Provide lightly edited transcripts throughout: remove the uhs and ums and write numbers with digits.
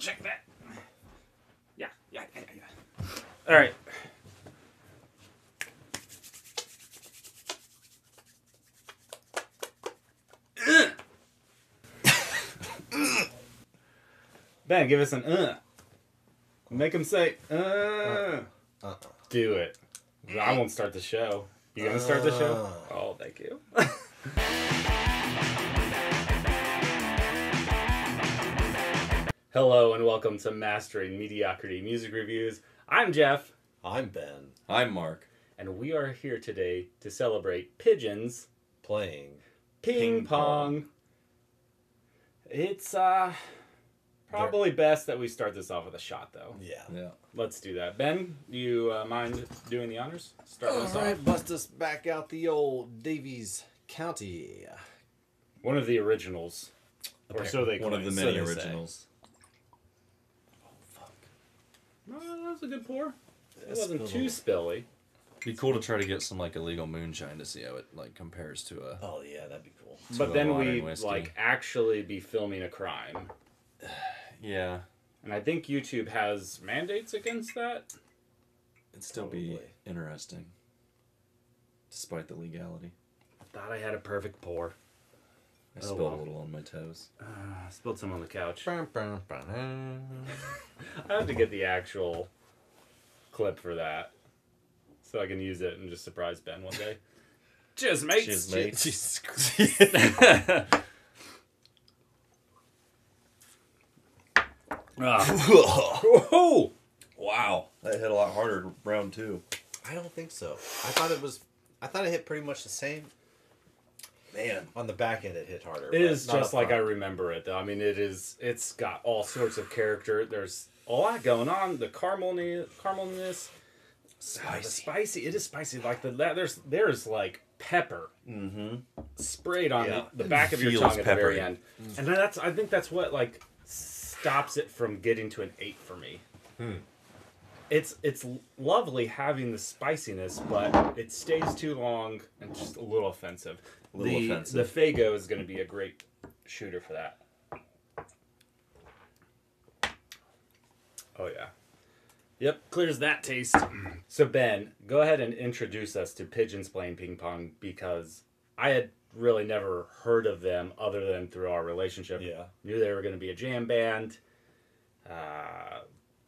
check that. Yeah. All right. Ben, give us an Make him say Do it. I won't start the show. You gonna start the show? Oh, thank you. Hello and welcome to Mastering Mediocrity Music Reviews. I'm Jeff. I'm Ben. I'm Mark. And we are here today to celebrate Pigeons Playing Ping Pong. It's probably best that we start this off with a shot, though. Yeah. Let's do that. Ben, do you mind doing the honors? Start us All right, off. bust us back out the old Davies County. One of the originals. Or so they One claim. of the So many they say. originals. Oh, fuck. No, that was a good pour. It It's wasn't spilled too spilly. Be cool to try to get some like illegal moonshine to see how it like compares to a. Oh, yeah, that'd be cool. To But a then modern we whiskey. actually be filming a crime. Yeah, And I think YouTube has mandates against that. it'd still be Probably. interesting, despite the legality. Thought I had a perfect pour. I Oh, spilled well. a little on my toes. Spilled some on the couch. I I have to get the actual clip for that, so I can use it and just surprise Ben one day. Cheers, mates. Cheers, mate. Jesus Christ. Oh, Wow, that hit a lot harder round two. I don't think so. I thought it hit pretty much the same. Man, On the back end, it hit harder. it but is not just up like I front. remember it, though. I mean, it's got all sorts of character. There's a lot going on. The caramelness, the spicy. It is spicy. Like there's like pepper sprayed on the back of your Feels tongue at the very peppery. end, and I think that's what like stops it from getting to an 8 for me. It's lovely having the spiciness, but it stays too long and just a little offensive. The Faygo is going to be a great shooter for that. Oh yeah. Yep, clears that taste. So Ben, go ahead and introduce us to Pigeons Playing Ping Pong, because I had really never heard of them other than through our relationship. Yeah. Knew they were going to be a jam band.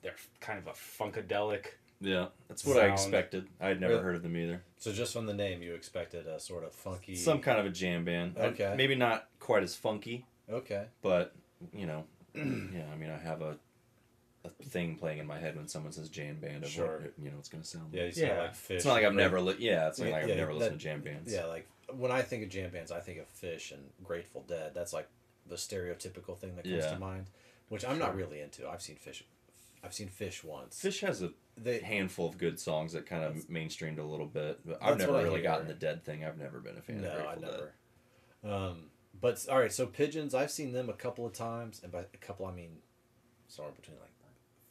They're kind of a funkadelic. yeah, that's what I Sound. expected. I had never Really? heard of them either. So just from the name, you expected a sort of funky... Some kind of a jam band. Okay. Maybe not quite as funky, Okay. but yeah. I mean, I have a thing playing in my head when someone says jam band of Sure. what it's going to sound like. Yeah, you sound like Fish. It's not like I've and never it's not like I've Yeah, never listened that- to jam bands. Yeah, like when I think of jam bands, I think of Fish and Grateful Dead. That's like the stereotypical thing that comes Yeah. to mind, which I'm not really into. I've seen Fish once. Fish has a They handful of good songs that kind of mainstreamed a little bit, but I've That's never what I really hear. gotten the Dead thing. I've never been a fan of no, I Grateful Dead. never. But all right, so Pigeons, I've seen them a couple of times, and by a couple I mean somewhere between like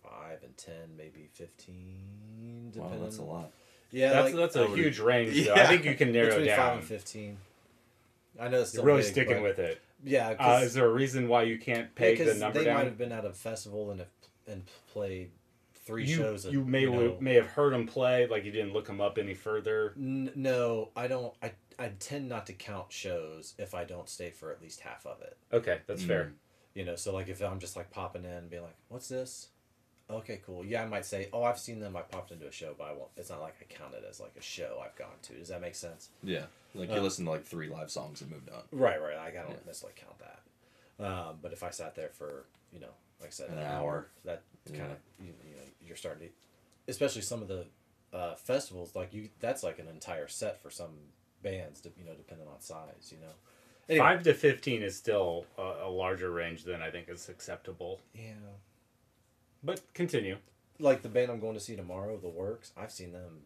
5 and 10, maybe 15. Wow, Depending. that's a lot. Yeah, That's a huge range, though. Yeah. I think you can narrow between it 5 down. and 15. I know it's You're still really big, sticking but- with it. Yeah, Is there a reason why you can't peg the number they down? might have been at a festival and played 3 shows. You may have heard them play, like you didn't look them up any further. No, I don't. I tend not to count shows if I don't stay for at least half of it. Okay, that's fair. So like if I'm just like popping in and being like, "What's this?" Okay, cool. Yeah, I might say, "Oh, I've seen them. I popped into a show," but I won't. It's not like I count it as like a show I've gone to. Does that make sense? Yeah, like you listened to like 3 live songs and moved on. Right. I don't necessarily count that. But if I sat there for like I said, An hour. that kind of you're starting to, especially some of the festivals that's like an entire set for some bands, depending on size. Anyway. 5 to 15 is still a larger range than I think is acceptable. Yeah. But continue. Like the band I'm going to see tomorrow, The Works, I've seen them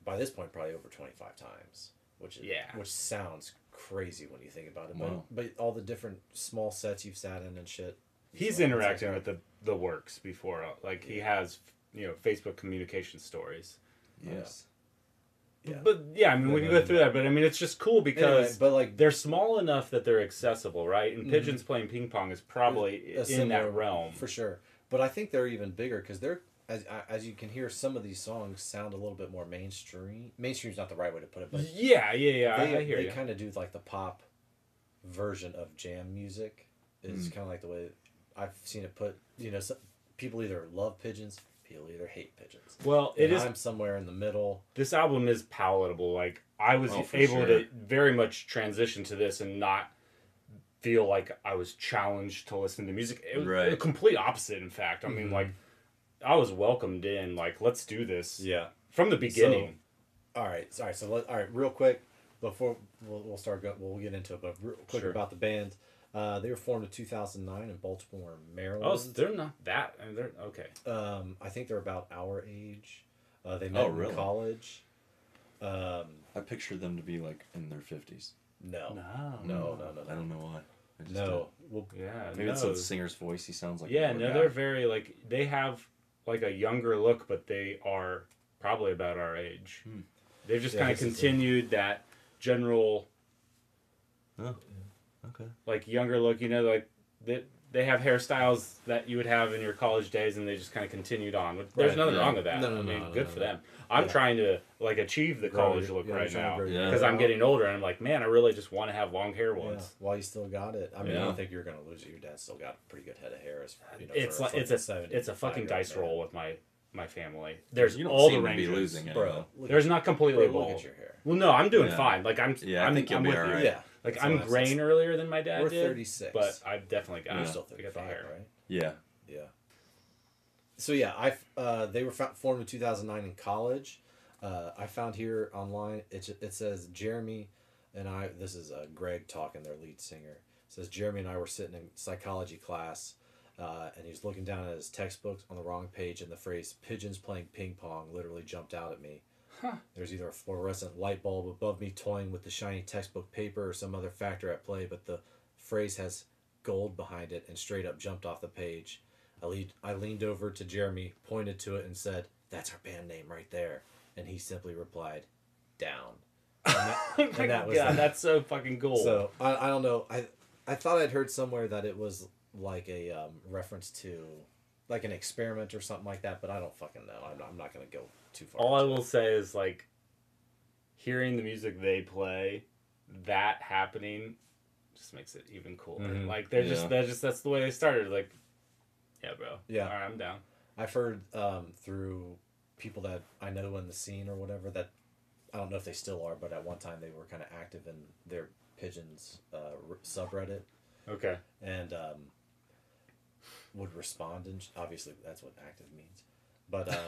by this point probably over 25 times, which sounds crazy when you think about it. Wow. But all the different small sets you've sat in and shit. He's interacting with the works before. Like he has, Facebook communication stories. Yes. Yeah. But yeah, I mean, we can go through that. But I mean, it's just cool because Anyway, but like they're small enough that they're accessible, right? And Pigeons Playing Ping Pong is probably in that realm. for sure. But I think they're even bigger because they're as you can hear, some of these songs sound a little bit more mainstream. Mainstream's not the right way to put it, but yeah. I hear they you. kind of do like the pop version of jam music. Is kind of like the way I've seen it put. You know, people either love Pigeons, people either hate Pigeons. Well, I'm somewhere in the middle. This album is palatable. Like I was able to very much transition to this and not feel like I was challenged to listen to music. It was the complete opposite, in fact. I mean, like, I was welcomed in. Like, let's do this. Yeah. From the beginning. So, all right, real quick before we'll start. We'll get into it, but real quick about the band. They were formed in 2009 in Baltimore, Maryland. Oh, so they're not that. I mean, they're okay. I think they're about our age. They met in college. I pictured them to be like in their 50s. No. I don't know why. No. Well, maybe it's the singer's voice. He sounds like they're very like they have like a younger look, but they are probably about our age. They've just kind of continued that general. Oh, okay. Like younger look, you know, like they have hairstyles that you would have in your college days, and they just kind of continued on. There's nothing wrong with that. I mean, good for them. I'm trying to like achieve the college look right now because I'm getting older, and I'm like, man, I really just want to have long hair once. Yeah. While you still got it, I mean, I don't think you're gonna lose it. Your dad's still got a pretty good head of hair. You know, it's a fucking dice roll with my family. There's you don't all seem the to be ranges, losing it, bro. There's not completely bald. Look at your hair. Well, no, I'm doing fine. Like I think you'll be all right. Yeah. Like I'm graying earlier than my dad We're did. 36, but I've definitely got. You're still 35, I got the hair, right? Yeah. Yeah. So they were formed in 2009 in college. I found here online. It says Jeremy and I. This is Greg talking, their lead singer. It says Jeremy and I were sitting in psychology class, and he was looking down at his textbooks on the wrong page, and the phrase "pigeons playing ping pong" literally jumped out at me. There's either a fluorescent light bulb above me toying with the shiny textbook paper or some other factor at play, but the phrase has gold behind it and straight up jumped off the page. I leaned over to Jeremy, pointed to it, and said, "That's our band name right there." And he simply replied, "Down." And that was that's so fucking cool. So I don't know. I thought I'd heard somewhere that it was like a reference to like an experiment or something like that, but I don't fucking know. I'm not gonna go too far. All I will say is like hearing the music they play, that happening just makes it even cooler. Like that's the way they started. Like, yeah, bro. Yeah. All right, I'm down. I've heard through people that I know in the scene or whatever that I don't know if they still are, but at one time they were kind of active in their Pigeons subreddit. Okay. And would respond, and obviously that's what active means. But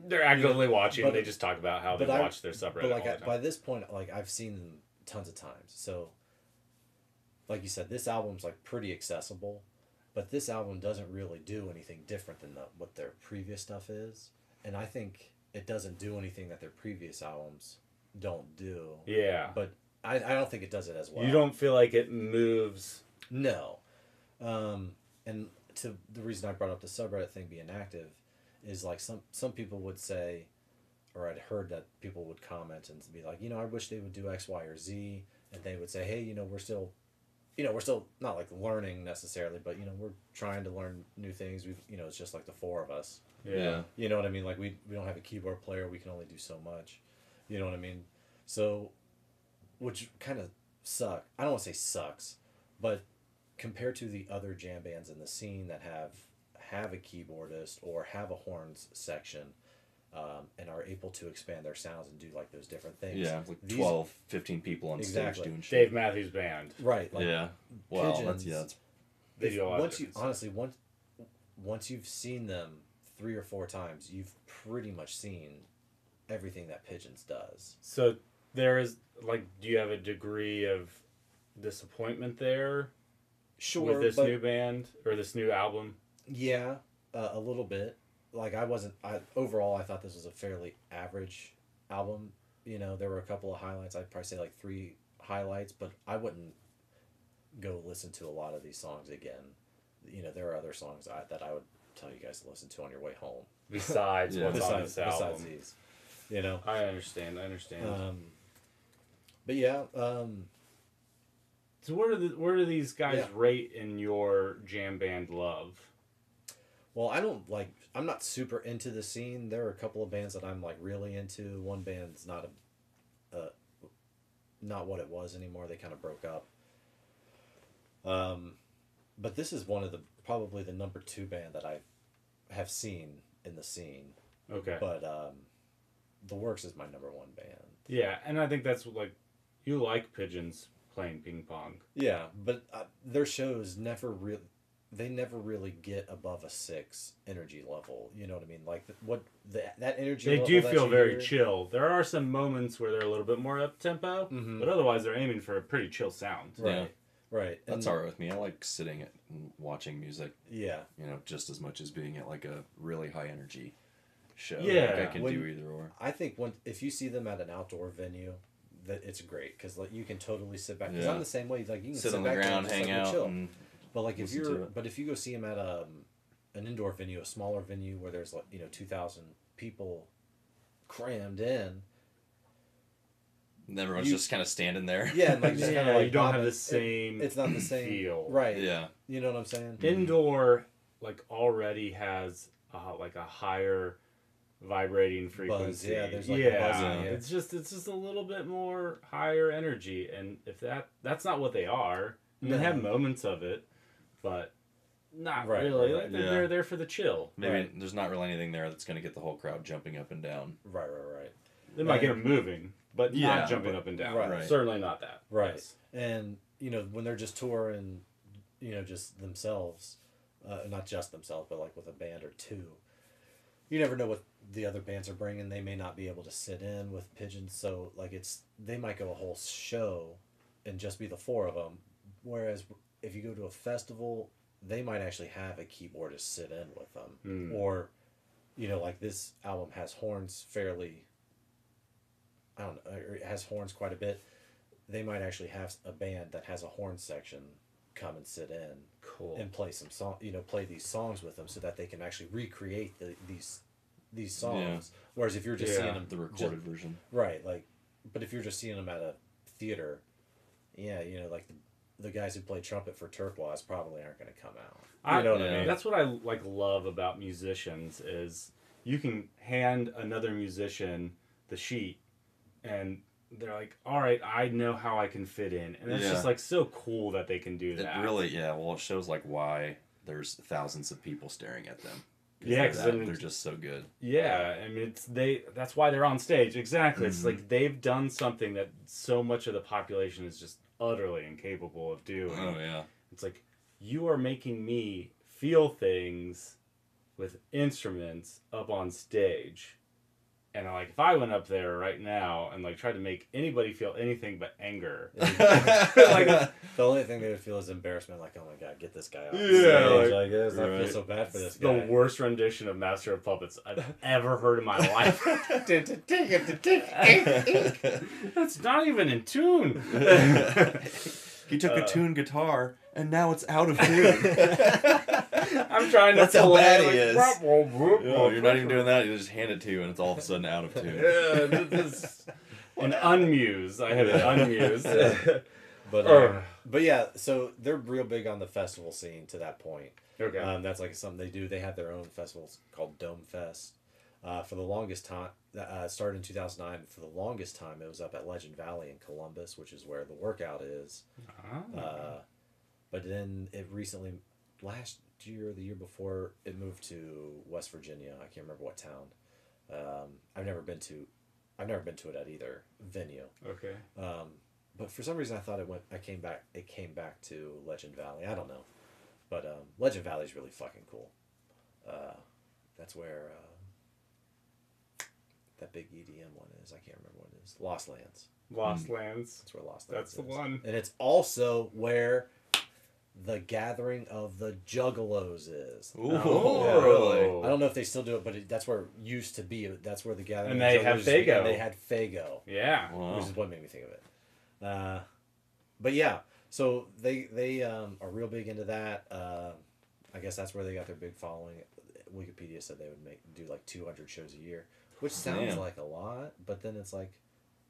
they're actively watching. They just talk about how they watch their subreddit. But like all the time. By this point, like I've seen them tons of times. So, like you said, this album's like pretty accessible, but this album doesn't really do anything different than what their previous stuff is, and I think it doesn't do anything that their previous albums don't do. Yeah. But I don't think it does it as well. You don't feel like it moves. No. And to the reason I brought up the subreddit thing being active is like some people would say, or I'd heard that people would comment and be like, I wish they would do X, Y, or Z, and they would say, hey, we're still not like learning necessarily, but we're trying to learn new things. It's just like the four of us. Yeah. You know what I mean? Like we don't have a keyboard player. We can only do so much. You know what I mean? So, which kind of suck. I don't want to say sucks, but compared to the other jam bands in the scene that have a keyboardist or have a horns section, and are able to expand their sounds and do like those different things. Yeah, like 12, 15 people on stage doing shit. Dave Matthews Band. Right. Like yeah. Well, Pigeons, that's they do a lot once you honestly once you've seen them 3 or 4 times, you've pretty much seen everything that Pigeons does. So there is like, do you have a degree of disappointment there? Sure. With this new band or this new album? Yeah, a little bit. Like overall I thought this was a fairly average album. There were a couple of highlights. I'd probably say like 3 highlights, but I wouldn't go listen to a lot of these songs again. There are other songs that I would tell you guys to listen to on your way home. Besides what's on this album. Besides these. I understand. But yeah. So where do these guys rate in your jam band love? Well, I'm not super into the scene. There are a couple of bands that I'm like really into. One band's not what it was anymore. They kind of broke up. But this is one of probably the number 2 band that I have seen in the scene. Okay. But The Works is my number 1 band. Yeah, and I think that's like, you like Pigeons playing ping pong. Yeah, but their shows never really get above a 6 energy level. You know what I mean? Like that energy. They level do that feel you very hear, chill. There are some moments where they're a little bit more up tempo, but otherwise they're aiming for a pretty chill sound. Right. Yeah. Right. That's alright with me. I like sitting and watching music. Yeah. You know, just as much as being at like a really high energy show. Yeah. Like I can do either or. I think if you see them at an outdoor venue, that it's great because like you can totally sit back. Because Yeah. I'm the same way. Like you can sit sit on the back ground, and just, hang like, out, chill. and But like if listen to it. if you go see them at an indoor venue, a smaller venue where there's like 2,000 people crammed in. And everyone's just kind of standing there. Yeah, and like just kind of like you don't have bobbing. the same. It's not the same feel. right? Yeah. You know what I'm saying? Indoor, like already has like a higher vibrating frequency. Yeah, there's like a buzz in here. It's just a little bit more higher energy, and if that's not what they are. I mean, they have moments of it, but not really. Right. Like, they're there for the chill. Maybe there's not really anything there that's going to get the whole crowd jumping up and down. Right. They might get them moving, but Yeah, not jumping up and down. Right. Certainly not that. Right. Yes. And when they're just touring, just themselves, not just themselves, but like with a band or two, you never know what the other bands are bringing. They may not be able to sit in with Pigeons, so like they might go a whole show and just be the 4 of them. Whereas if you go to a festival, they might actually have a keyboardist sit in with them, or like this album has horns fairly. I don't know. It has horns quite a bit. They might actually have a band that has a horn section come and sit in, Cool. and play some play these songs with them, so that they can actually recreate these songs. Yeah. Whereas if you're just seeing them The recorded version. right, like, but if you're just seeing them at a theater, like the guys who play trumpet for Turquoise probably aren't going to come out. You know what I mean? That's what I love about musicians is you can hand another musician the sheet, and they're like, all right, I know how I can fit in. And it's just so cool that they can do that. It really, well, it shows why there's thousands of people staring at them. Yeah, because they're just so good. Yeah, I mean, that's why they're on stage. Exactly. It's like they've done something that so much of the population is just utterly incapable of doing. Oh, yeah. It's like, you are making me feel things with instruments up on stage. And if I went up there right now and tried to make anybody feel anything but anger, the only thing they would feel is embarrassment. Like, oh my god, get this guy off the stage. I guess I feel so bad for this guy. The worst rendition of Master of Puppets I've ever heard in my life. That's not even in tune. He took a tuned guitar and now it's out of tune. I'm trying to. That's how bad he is. Oh, You're not even doing that. You just hand it to you and it's all of a sudden out of tune. An unmuse. I had an unmuse. But yeah, so they're real big on the festival scene to that point. Okay. That's something they do. They have their own festivals called Dome Fest. For the longest time, started in 2009. For the longest time, it was up at Legend Valley in Columbus, which is where the workout is. But then it recently, last year or the year before, it moved to West Virginia. I can't remember what town. I've never been to it at either venue. Okay. But for some reason I thought it came back to Legend Valley. I don't know. But Legend Valley is really fucking cool. That's where that big EDM one is. I can't remember what it is. Lost Lands. Lost Lands. That's where Lost Lands That's the one. And it's also where the Gathering of the Juggalos is. Ooh, really? I don't know if they still do it, but that's where it used to be. That's where the Gathering And of the they have Juggalos used to be, Faygo. and they had Faygo. Yeah. Wow. Which is what made me think of it. But yeah, so they are real big into that. I guess that's where they got their big following. Wikipedia said they would do 200 shows a year, which sounds Damn. like a lot, but then it's like,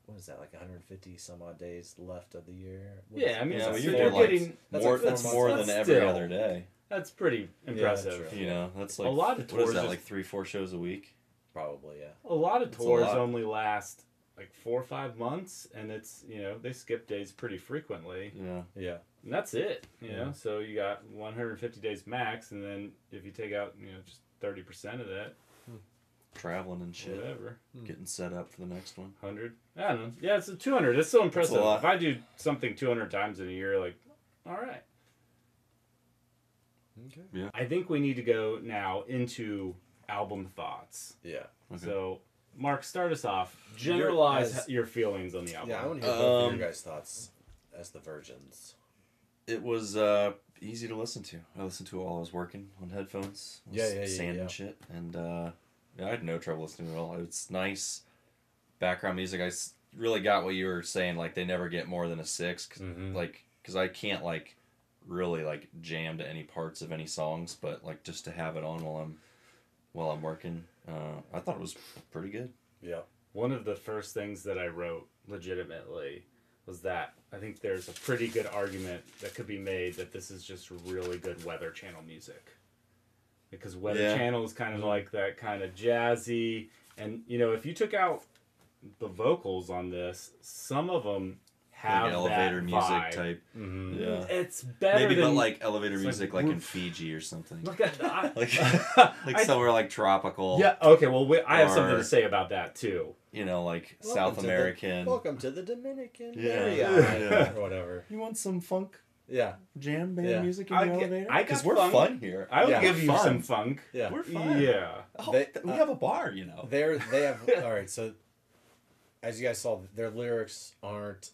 what is that, like 150 some odd days left of the year? Yeah, I mean, Yeah, so but you're you're like getting more. that's like That's 4 more months. than That's every still- other day. that's pretty impressive. true. You know, that's like A lot of what tours is that? just- Like 3-4 shows a week. Probably, yeah. A lot of That's a tours lot. only last like 4 or 5 months, and it's they skip days pretty frequently, Yeah. Yeah. and that's it. Yeah. So you got 150 days max, and then if you take out just 30% of that, Traveling and shit. whatever, Getting set up for the next one. 100. I don't know. Yeah, it's a 200. It's so impressive. lot. If I do something 200 times in a year, like, all right. Okay. I think we need to go now into album thoughts. Yeah. Okay. So, Mark, start us off. Generalize as- your feelings on the album. Yeah, I want to hear both of your guys' thoughts as the virgins. It was easy to listen to. I listened to it while I was working on headphones. I was Yeah, sanding yeah. shit, and I had no trouble listening at all. It's nice background music. Really got what you were saying. Like they never get more than a 6, because I can't like really like jam to any parts of any songs, but like just to have it on while I'm working, I thought it was pretty good. Yeah. One of the first things that I wrote legitimately was that I think there's a pretty good argument that could be made that this is just really good Weather Channel music. Because Weather Channel is kind of like that kind of jazzy, and if you took out the vocals on this, some of them have Like elevator that music vibe. type. Mm-hmm. Yeah. It's better Maybe, than but like elevator it's music, like like in roof- Fiji or something. Look at that. Like somewhere like tropical. Yeah. Okay. Well, I have something Or- to say about that too. Like Welcome South to the- American. Welcome to the Dominican Yeah. Marriott, Yeah. or whatever. You want some funk Yeah. jam band Yeah. music in I your get- elevator? I got Because we're funk. fun here. I would Yeah. give you Fun. some funk. Yeah. We're fun. Yeah. Oh, They- we have a bar, They have all right. So, as you guys saw, their lyrics aren't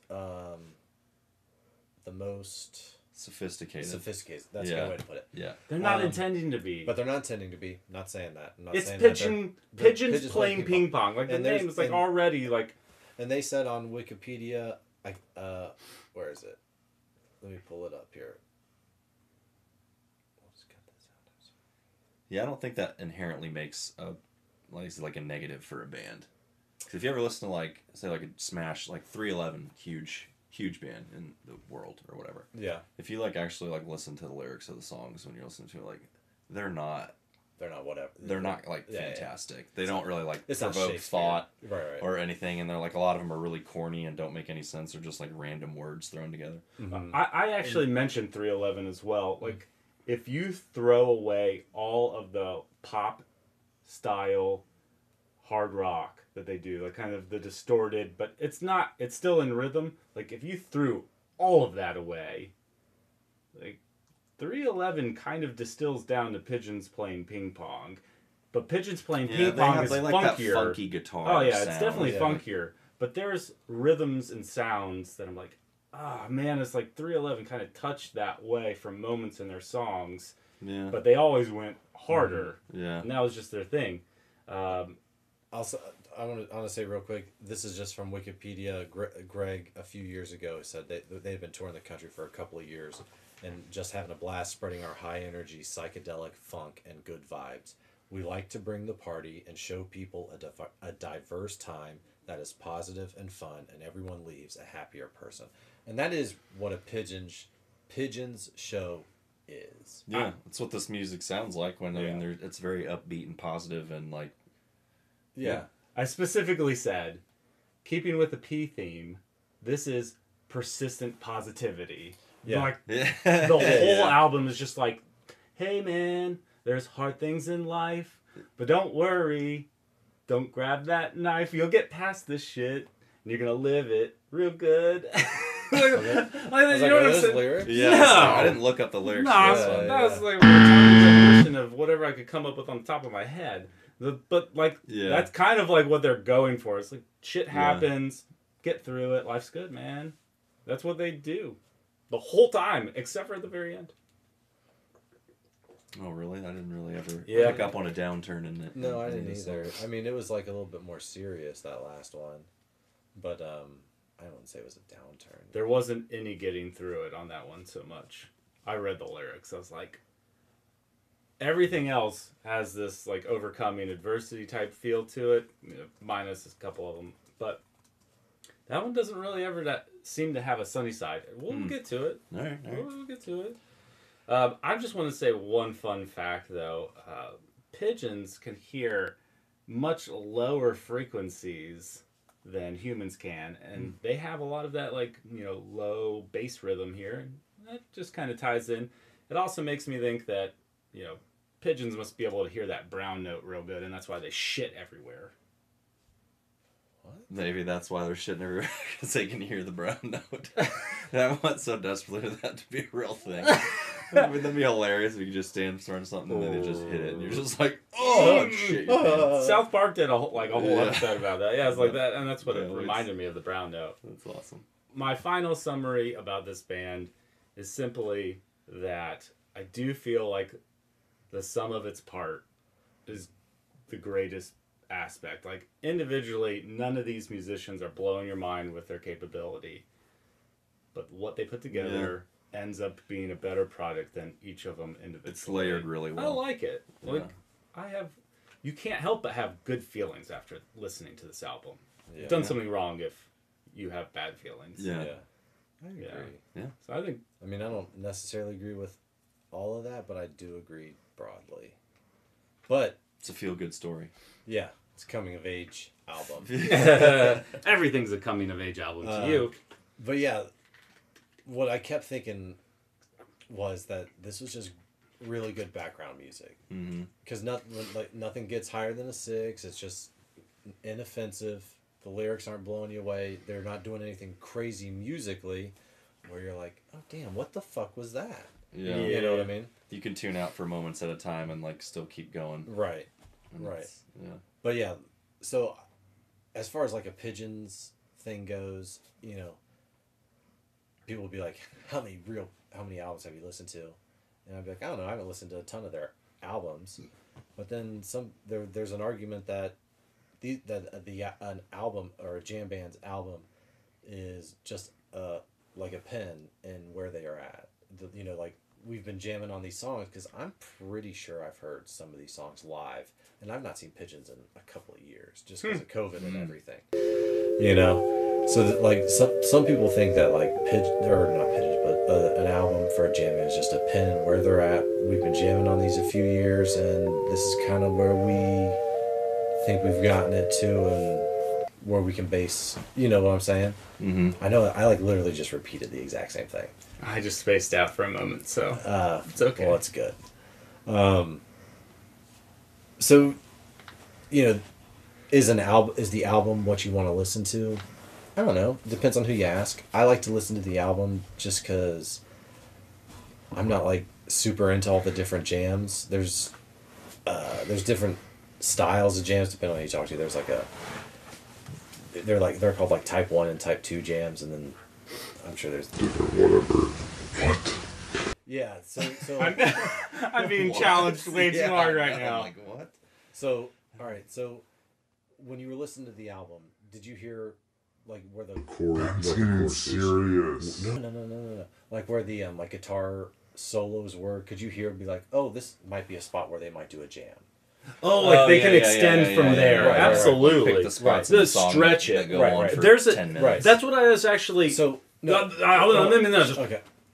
the most Sophisticated. sophisticated. That's a Yeah. good way to put it. Yeah. They're not Um, intending to be. But they're not intending to be. Not saying that. I'm not It's saying that pigeons pigeons playing playing ping pong. Like the And there's- name is like and- already like. And they said on Wikipedia, where is it? Let me pull it up here. We'll just cut this out. Yeah, I don't think that inherently makes like a negative for a band. 'Cause if you ever listen to like say like a Smash, like 311, huge band in the world or whatever. Yeah, If you like actually like listen to the lyrics of the songs when you're listening to it, like they're not whatever. they're not like Yeah, yeah. fantastic. They don't really like It's not provoke Shakespeare. thought Right. or anything, and they're like a lot of them are really corny and don't make any sense. They're just like random words thrown together. Mhm. I actually mentioned 311 as well. Like, if you throw away all of the pop style hard rock that they do, like kind of the distorted, but it's still in rhythm. Like, if you threw all of that away, like 311 kind of distills down to Pigeons playing ping pong. But Pigeons playing ping pong is they like funkier. that funky guitar. Oh yeah, sound. it's definitely Yeah. funkier. But there's rhythms and sounds that I'm like, man, it's like 311 kind of touched that way for moments in their songs, Yeah, but they always went harder, yeah. and that was just their thing. Also, I want to say real quick. This is just from Wikipedia. Greg a few years ago said they've been touring the country for a couple of years, and just having a blast spreading our high energy psychedelic funk and good vibes. We like to bring the party and show people a diverse time that is positive and fun, and everyone leaves a happier person. And that is what a Pigeons show is. Yeah, that's what this music sounds like. When I mean, it's very upbeat and positive, and like, Yeah. I specifically said, keeping with the P theme, this is persistent positivity. Yeah. Like, yeah, the whole yeah. album is just like, hey man, there's hard things in life, but don't worry, don't grab that knife, you'll get past this shit, and you're gonna live it real good. I was like, are those lyrics? Yeah, No. I didn't look up the lyrics. No, for that this one. that was like a tiny rendition of whatever I could come up with on the top of my head. But like, Yeah. that's kind of like what they're going for. It's like, shit happens, get through it, life's good, man. That's what they do. The whole time, except for at the very end. Oh, really? I didn't really ever Yeah. pick up on a downturn in it. No, I in didn't this either. song. I mean, it was like a little bit more serious, that last one. But I wouldn't say it was a downturn. There wasn't any getting through it on that one so much. I read the lyrics. I was like, everything else has this like overcoming adversity type feel to it, minus a couple of them. But That one doesn't really ever seem to have a sunny side. We'll get to it. All right. We'll get to it. I just want to say one fun fact, though. Pigeons can hear much lower frequencies than humans can, and they have a lot of that, like, low bass rhythm here, and that just kind of ties in. It also makes me think that, pigeons must be able to hear that brown note real good, and that's why they shit everywhere. What? Maybe that's why they're shitting everywhere, because they can hear the brown note. And I want so desperately for that to be a real thing. Wouldn't that be hilarious if you could just stand in front of something and then they just hit it, and you're just like, oh, shit. South Park did a whole episode about that. Yeah, it's like that, and that's what it reminded me of, the brown note. That's awesome. My final summary about this band is simply that I do feel like the sum of its part is the greatest aspect. Like, individually, none of these musicians are blowing your mind with their capability, but what they put together ends up being a better product than each of them individually. It's layered really well. I like it. Like, you can't help but have good feelings after listening to this album. Yeah. You've done something wrong if you have bad feelings. I agree. Yeah. So I think... I mean, I don't necessarily agree with all of that, but I do agree broadly. But... It's a feel-good story. Yeah. It's a coming-of-age album. Everything's a coming-of-age album to you. But yeah, what I kept thinking was that this was just really good background music. Because nothing gets higher than a 6. It's just inoffensive. The lyrics aren't blowing you away. They're not doing anything crazy musically where you're like, oh, damn, what the fuck was that? Yeah. You know what I mean? You can tune out for moments at a time and, like, still keep going. Right. And right. Yeah. But yeah, so as far as, like, a Pigeons thing goes, people will be like, how many albums have you listened to? And I'd be like, I don't know, I haven't listened to a ton of their albums. But then there's an argument that an album or a jam band's album is just like a pen in where they are at. Like, we've been jamming on these songs because I'm pretty sure I've heard some of these songs live, and I've not seen Pigeons in a couple of years just because of COVID and everything. So that, like, some people think that, like, an album for a jam band is just a pen in where they're at. We've been jamming on these a few years, and this is kind of where we think we've gotten it to, and where we can base, what I'm saying? I know I literally just repeated the exact same thing. I just spaced out for a moment, so it's okay. Well, it's good. So, is the album what you want to listen to? I don't know. Depends on who you ask. I like to listen to the album just because I'm not, like, super into all the different jams. There's different styles of jams depending on who you talk to. There's like they're called, like, type 1 and type 2 jams, and then I'm sure there's whatever. What? Yeah, so I'm being challenged way too hard right now. Like, what? So, all right. So, when you were listening to the album, did you hear, like, where the That's getting serious. No. Like, where the like, guitar solos were? Could you hear and be like, oh, this might be a spot where they might do a jam? Oh, like they can extend from there. Right, absolutely. Pick the spots in the song stretch it. that go on for There's 10 minutes. That's what I was actually. So no. Okay.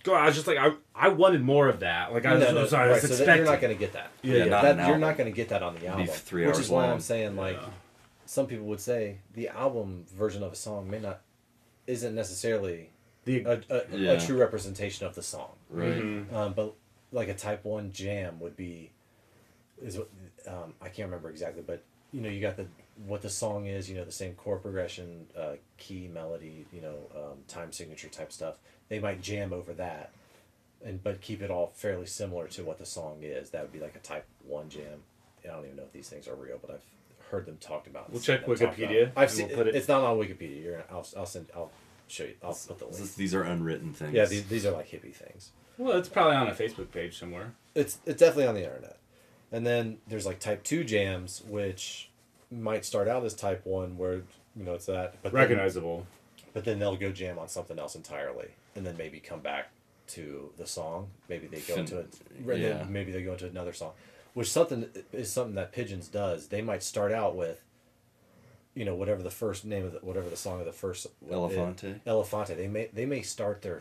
I was just like, I wanted more of that. Like, I was So expecting. you're not going to get that. Yeah, you're not going to get that on the album. 3 which hours is why long. I'm saying, like, some people would say the album version of a song isn't necessarily a true representation of the song. Right. But like a type 1 jam would be, I can't remember exactly, but you got what the song is, the same chord progression, key, melody, time signature type stuff. They might jam over that, but keep it all fairly similar to what the song is. That would be like a type 1 jam. I don't even know if these things are real, but I've heard them talked about. We'll check Wikipedia. I've seen it's not on Wikipedia. I'll show you. I'll put the link. These are unwritten things. Yeah, these are like hippie things. Well, it's probably on a Facebook page somewhere. It's definitely on the internet. And then there's like type 2 jams, which might start out as type 1, where it's that, but recognizable. But then they'll go jam on something else entirely, and then maybe come back to the song. Maybe they go into it. Then maybe they go into another song, which is something that Pigeons does. They might start out with whatever the first name of whatever the song of the first Elefante. Elefante. They may start their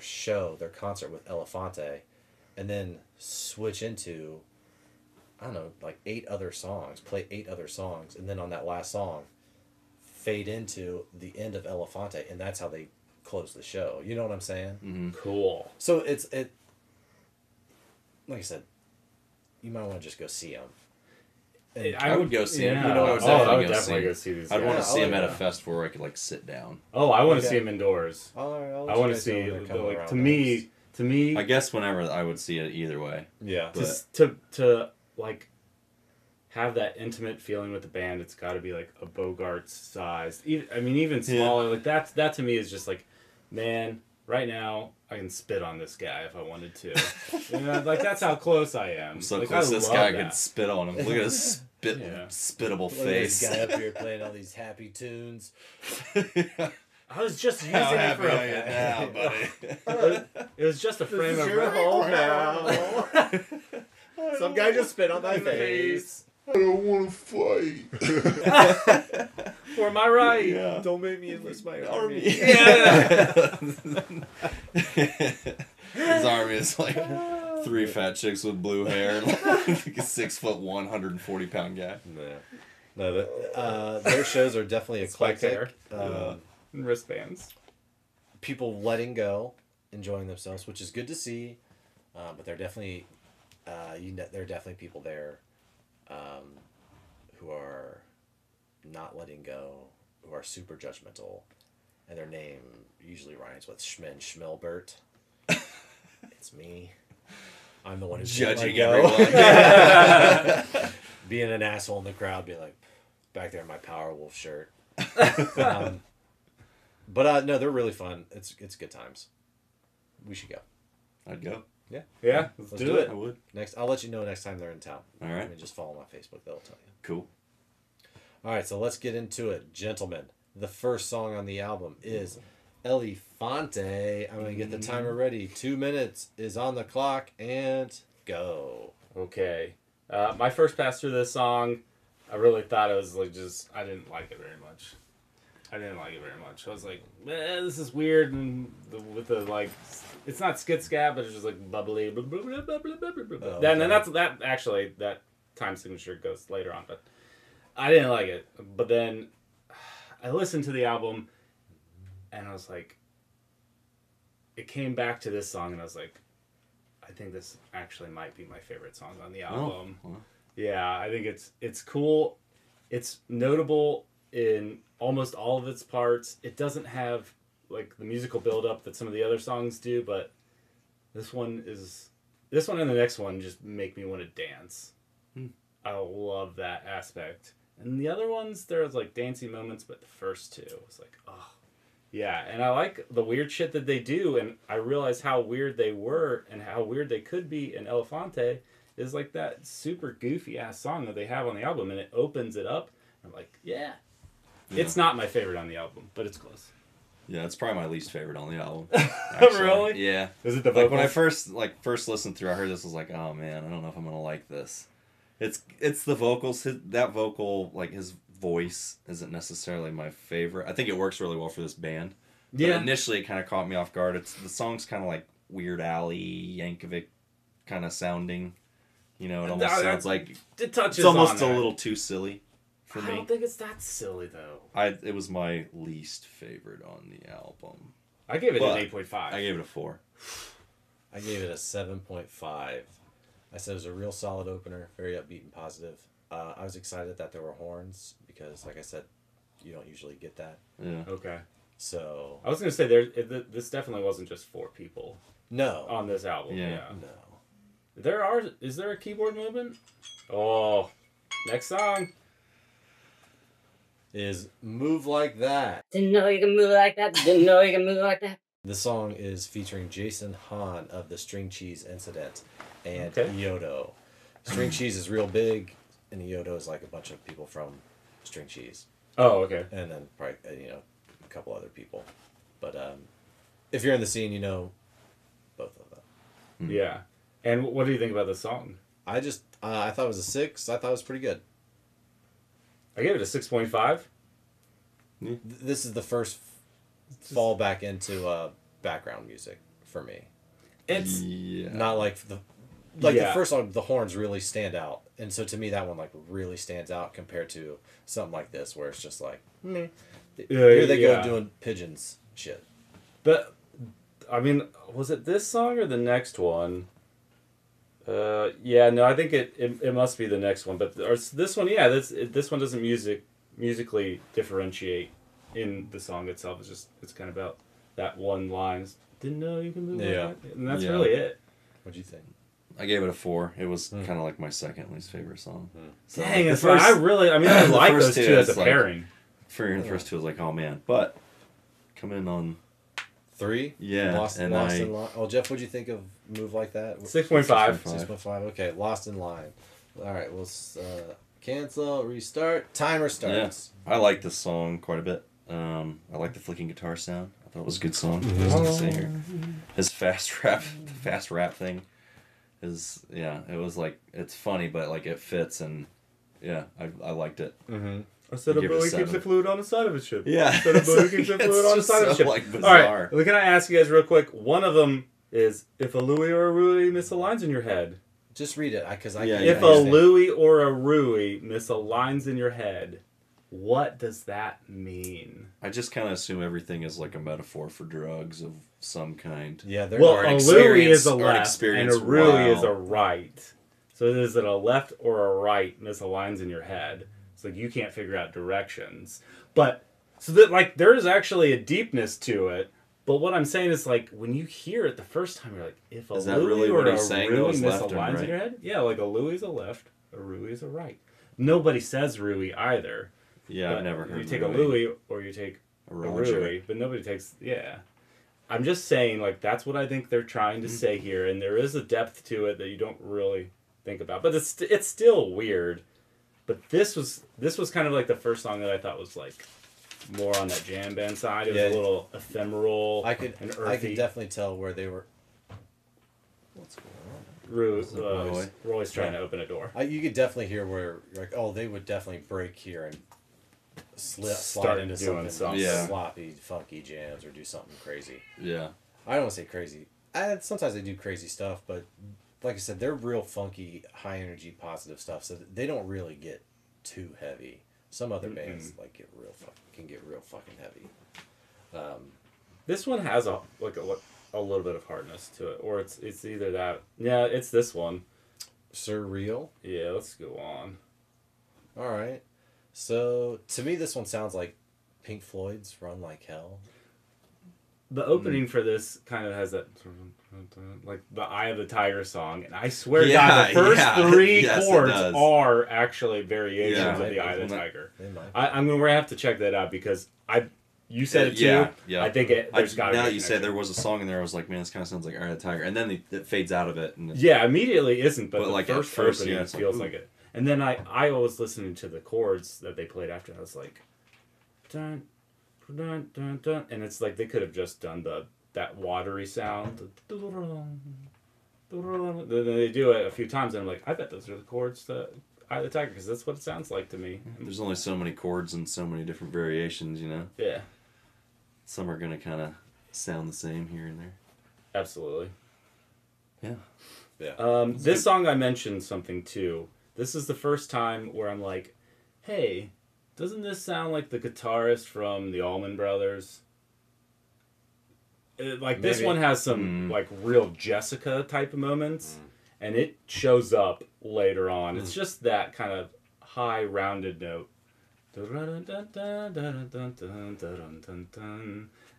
concert with Elefante, and then switch into, I don't know, like 8 other songs. Play 8 other songs, and then on that last song, fade into the end of Elefante, and that's how they close the show. You know what I'm saying? Mm-hmm. Cool. So it. Like I said, you might want to just go see them. I would go see him. Yeah. You know, I would I would definitely definitely go go see. see these. I'd want to guys. see him at a yeah. festival where I could like sit down. Oh, I want to Okay. see him indoors. I'll let I you want to guys know see when they're coming like around to me I guess whenever I would see it either way. Yeah. But- to like have that intimate feeling with the band. It's got to be like a Bogart sized. Even smaller. Like that to me is just like, man. Right now, I can spit on this guy if I wanted to. Like that's how close I am. I'm so like, close I this love guy that. could spit on him. Look at his spittable Look at face. this guy up here playing all these happy tunes. I was just using How it happy for are you a. now, buddy? It was just a frame of your reference. home now. Some guy just spit on my face. I don't want to fight. For my right. Yeah. Don't make me enlist my army. Yeah. His army is like 3 fat chicks with blue hair, like a 6 foot 140-pound guy. No, their shows are definitely Spiked hair. eclectic. And wristbands. People letting go, enjoying themselves, which is good to see. But they're definitely, there are definitely people there who are not letting go, who are super judgmental, and their name usually rhymes with Schmin Schmilbert. It's me. I'm the one who's Judging everyone. everyone. Being an asshole in the crowd, being like, back there in my Power Wolf shirt. But no, they're really fun. It's good times. We should go. I'd go. Yeah, Let's do do it. I would. I'll let you know next time they're in town. All right. I mean, just follow my Facebook. They'll tell you. Cool. All right, so let's get into it, gentlemen. The first song on the album is Elefante. I'm gonna get the timer ready. 2 minutes is on the clock, and go. Okay. My first pass through this song, I really thought it was like I didn't like it very much. I was like, this is weird, and with the like, it's not skit scat, but it's just like bubbly. Blah, blah, blah, blah, blah, blah, blah, blah. Oh, Then okay. that actually that time signature goes later on, but I didn't like it. But then I listened to the album, and I was like, it came back to this song, and I was like, I think this actually might be my favorite song on the album. Well. Yeah, I think it's cool. It's notable in almost all of its parts. It doesn't have like the musical build-up that some of the other songs do, but this one and the next one just make me want to dance. I love that aspect. And the other ones, there's like dancing moments, but the first two, it's like, oh. Yeah, and I like the weird shit that they do, and I realize how weird they were and how weird they could be in Elefante is like that super goofy ass song that they have on the album, and it opens it up. I'm like, yeah. It's not my favorite on the album, but it's close. Yeah, it's probably my least favorite on the album. Actually. Really? Yeah. Is it the Like when I vocals? first listened through, I heard this, I was like, oh man, I don't know if I'm gonna like this. It's the vocals. That vocal, like his voice, isn't necessarily my favorite. I think it works really well for this band. But Yeah. initially, it kind of caught me off guard. The song's kind of like Weird Al Yankovic kind of sounding. You know, it almost sounds like It touches it's almost on a there. little too silly for I me. don't think it's that silly though. It was my least favorite on the album. I gave it But an 8.5. I gave it a 4. I gave it a 7.5. I said it was a real solid opener, very upbeat and positive. I was excited that there were horns because, like I said, you don't usually get that. Yeah. Okay. So I was gonna say this definitely wasn't just 4 people no, on this album. Yeah. Yeah. no. Is there a keyboard movement? Oh, next song. Is Move Like That. Didn't know you can move like that. Didn't know you can move like that. The song is featuring Jason Hahn of the String Cheese Incident and Okay. Yodo. String Cheese is real big, and Yodo is like a bunch of people from String Cheese, Oh, okay. and then probably a couple other people. But if you're in the scene, you know both of them. Yeah. And what do you think about the song? I thought it was a 6. I thought it was pretty good. I gave it a 6.5. This is the first fall back into background music for me. It's Not like the first song, the horns really stand out, and so to me that one like really stands out compared to something like this where it's just like meh. Here they go doing Pigeons shit. But I mean, was it this song or the next one? I think it must be the next one. But this one, this one doesn't musically differentiate in the song itself. It's kind of about that one line. Didn't know you can move like that, and that's really it. What'd you think? I gave it a 4. It was kind of like my second least favorite song. So Dang, I like those two as a pairing. For the first two, I was like, oh man. But coming in on 3? Yeah. Lost in Line. Oh, Jeff, what'd you think of Move Like That? 6.5. 6.5. Okay, Lost in Line. All right, we'll cancel, restart, timer starts. Yeah. I like this song quite a bit. I like the flicking guitar sound. I thought it was a good song. His fast rap thing is it was like it's funny, but like it fits, and I liked it. Mm-hmm. I said a buoy keeps the fluid on the side of his ship. Yeah. I said a buoy keeps the fluid on the side of his ship. Like, bizarre. All right, can I ask you guys real quick? One of them is if a Louis or a Rui misaligns in your head. Just read it, because I. If a Louis or a Rui misaligns in your head, what does that mean? I just kind of assume everything is like a metaphor for drugs of some kind. Yeah, a Louis is a left and a Rui is a right. So is it a left or a right misaligns in your head? It's like you can't figure out directions. But so that like there is actually a deepness to it. But what I'm saying is like when you hear it the first time, you're like, if a Louis or a Rui misaligns in your head, like a Louis is a left, a Rui is a right. Nobody says Rui either. Yeah, I've never heard. You take a Louis or you take a Rui, but nobody takes. Yeah, I'm just saying like that's what I think they're trying to say here, and there is a depth to it that you don't really think about, but it's still weird. But this was kind of like the first song that I thought was like more on that jam band side. It was a little ephemeral. And earthy. I could definitely tell where they were. What's going on? Roy's trying to open a door. You could definitely hear where you're like, oh, they would definitely break here and slide into something sloppy, funky jams or do something crazy. Yeah. I don't want to say crazy. Sometimes they do crazy stuff, but like I said, they're real funky, high energy, positive stuff. So they don't really get too heavy. Some other bands like can get real fucking heavy. This one has a little bit of hardness to it, or it's either that. Yeah, it's this one. Surreal. Yeah, let's go on. All right. So to me, this one sounds like Pink Floyd's "Run Like Hell." The opening for this kind of has that like the Eye of the Tiger song, and I swear to God, the first 3 chords are actually variations of the Eye of the Tiger. I'm gonna have to check that out because you said it too. Yeah. I think there's got to be. Now that you say there was a song in there, I was like, man, this kind of sounds like Eye of the Tiger, and then it fades out of it. And immediately isn't, but the like first opening it feels like it. And then I was listening to the chords that they played after. I was like, dun, dun, dun, dun, and it's like they could have just done that watery sound. They do it a few times, and I'm like, I bet those are the chords to Eye of the Tiger, because that's what it sounds like to me. There's only so many chords and so many different variations, you know? Yeah. Some are going to kind of sound the same here and there. Absolutely. Yeah. This song I mentioned something too. This is the first time where I'm like, hey, doesn't this sound like the guitarist from the Allman Brothers? This one has some like real Jessica type of moments, and it shows up later on. It's just that kind of high rounded note. And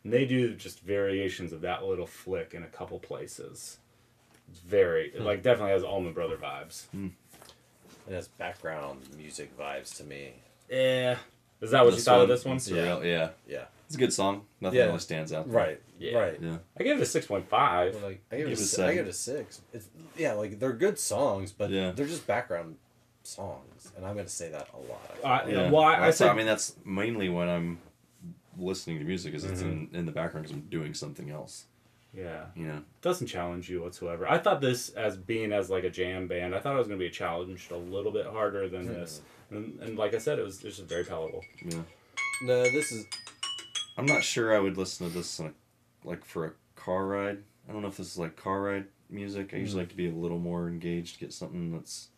they do just variations of that little flick in a couple places. It's very definitely has Allman Brother vibes. It has background music vibes to me. Yeah. Is that what you thought of this one? Yeah. It's a good song. Nothing really stands out. Right. Yeah. Right. Yeah. I gave it a 6.5. I give it a 6. It's, they're good songs, but they're just background songs, and I'm going to say that a lot. That's mainly when I'm listening to music, is it's in the background because I'm doing something else. Yeah. You know? Doesn't challenge you whatsoever. I thought this as like a jam band, I thought it was going to be challenged a little bit harder than this. And like I said, it was just very palatable. Yeah. No, this is. I'm not sure I would listen to this on for a car ride. I don't know if this is like car ride music. I usually like to be a little more engaged, get something that's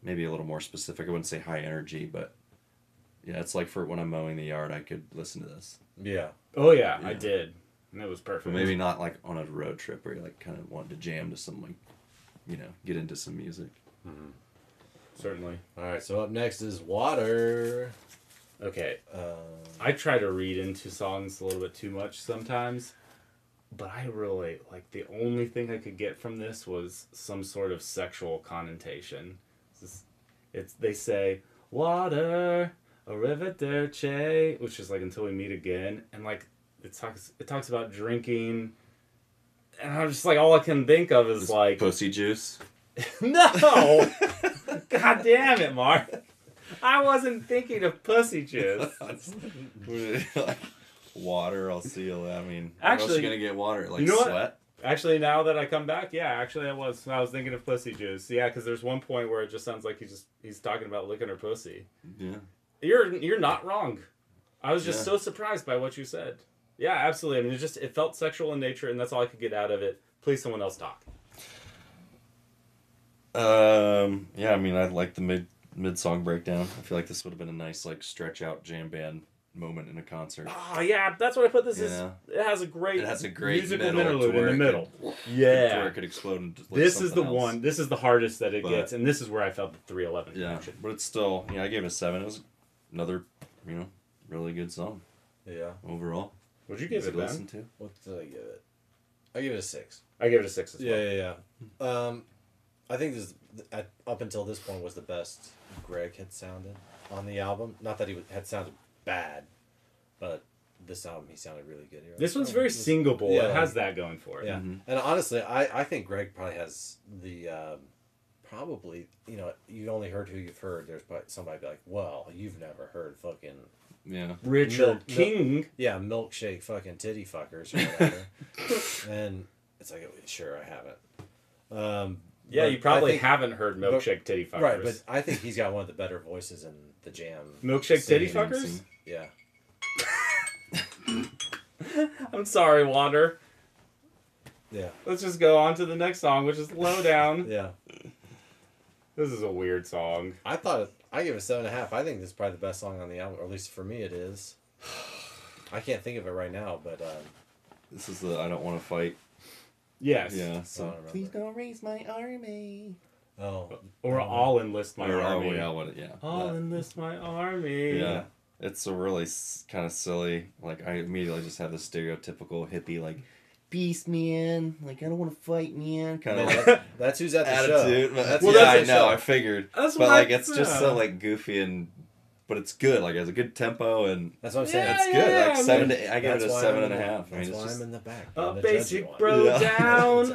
maybe a little more specific. I wouldn't say high energy, but yeah, it's like for when I'm mowing the yard, I could listen to this. Yeah. Oh yeah, I did. And it was perfect. But maybe not like on a road trip where you like kind of want to jam to some get into some music. Mm-hmm. Certainly. All right, so up next is Water. Okay. I try to read into songs a little bit too much sometimes, but I really, like, the only thing I could get from this was some sort of sexual connotation. They say, water, arrivederci, which is like until we meet again, and like it talks about drinking, and I'm just like, all I can think of is like pussy juice. No! God damn it, Mark. I wasn't thinking of pussy juice. Like, water, I'll see you. I mean, actually, what else you gonna get water? Like, you know sweat? What? Actually, now that I come back, yeah, actually I was thinking of pussy juice. Yeah, because there's one point where it just sounds like he's talking about licking her pussy. Yeah. You're not wrong. I was just so surprised by what you said. Yeah, absolutely. I mean, it felt sexual in nature, and that's all I could get out of it. Please, someone else talk. Yeah, I mean, I like the mid song breakdown. I feel like this would have been a nice like stretch out jam band moment in a concert. Oh yeah, that's what I put this is. It has a great musical interlude in the middle. Yeah, where it could explode into like this is the else. one. This is the hardest that it gets, and this is where I felt the 311 connection. But it's still, I gave it a 7. It was another, really good song. Yeah. Overall. What'd you give it, listen to? What did I give it? I give it a 6. I gave it a 6 as well. Yeah. I think this up until this point was the best Greg had sounded on the album. Not that he had sounded bad, but this album he sounded really good. This one's very singable. Yeah, it has that going for it. Yeah, and honestly, I think Greg probably has the probably you've only heard who you've heard. There's probably somebody be like, well, you've never heard fucking Richard King. Milkshake fucking titty fuckers or whatever. And it's like, sure, I haven't. Yeah, you probably haven't heard Milkshake Titty Fuckers. Right, but I think he's got one of the better voices in the jam. Milkshake Titty Fuckers? Yeah. I'm sorry, Wander. Yeah. Let's just go on to the next song, which is Lowdown. Yeah. This is a weird song. I give it a 7.5. I think this is probably the best song on the album, or at least for me it is. I can't think of it right now, but... this is the I Don't Want to Fight. Yes. Yeah, so... Please don't raise my army. Oh. Or I'll enlist my army. I'll enlist my army. Yeah. It's a really kind of silly, like, I immediately just have the stereotypical hippie, like, peace, man. Like, I don't want to fight, man. Kind of like that's who's at the attitude. show. I know, I figured. That's but, like, it's just so, like, goofy and... But it's good. Like, it has a good tempo, and that's what I'm saying. It's good. Like 7 to 8. I give it a 7.5. That's why I'm in the back. A basic bro down.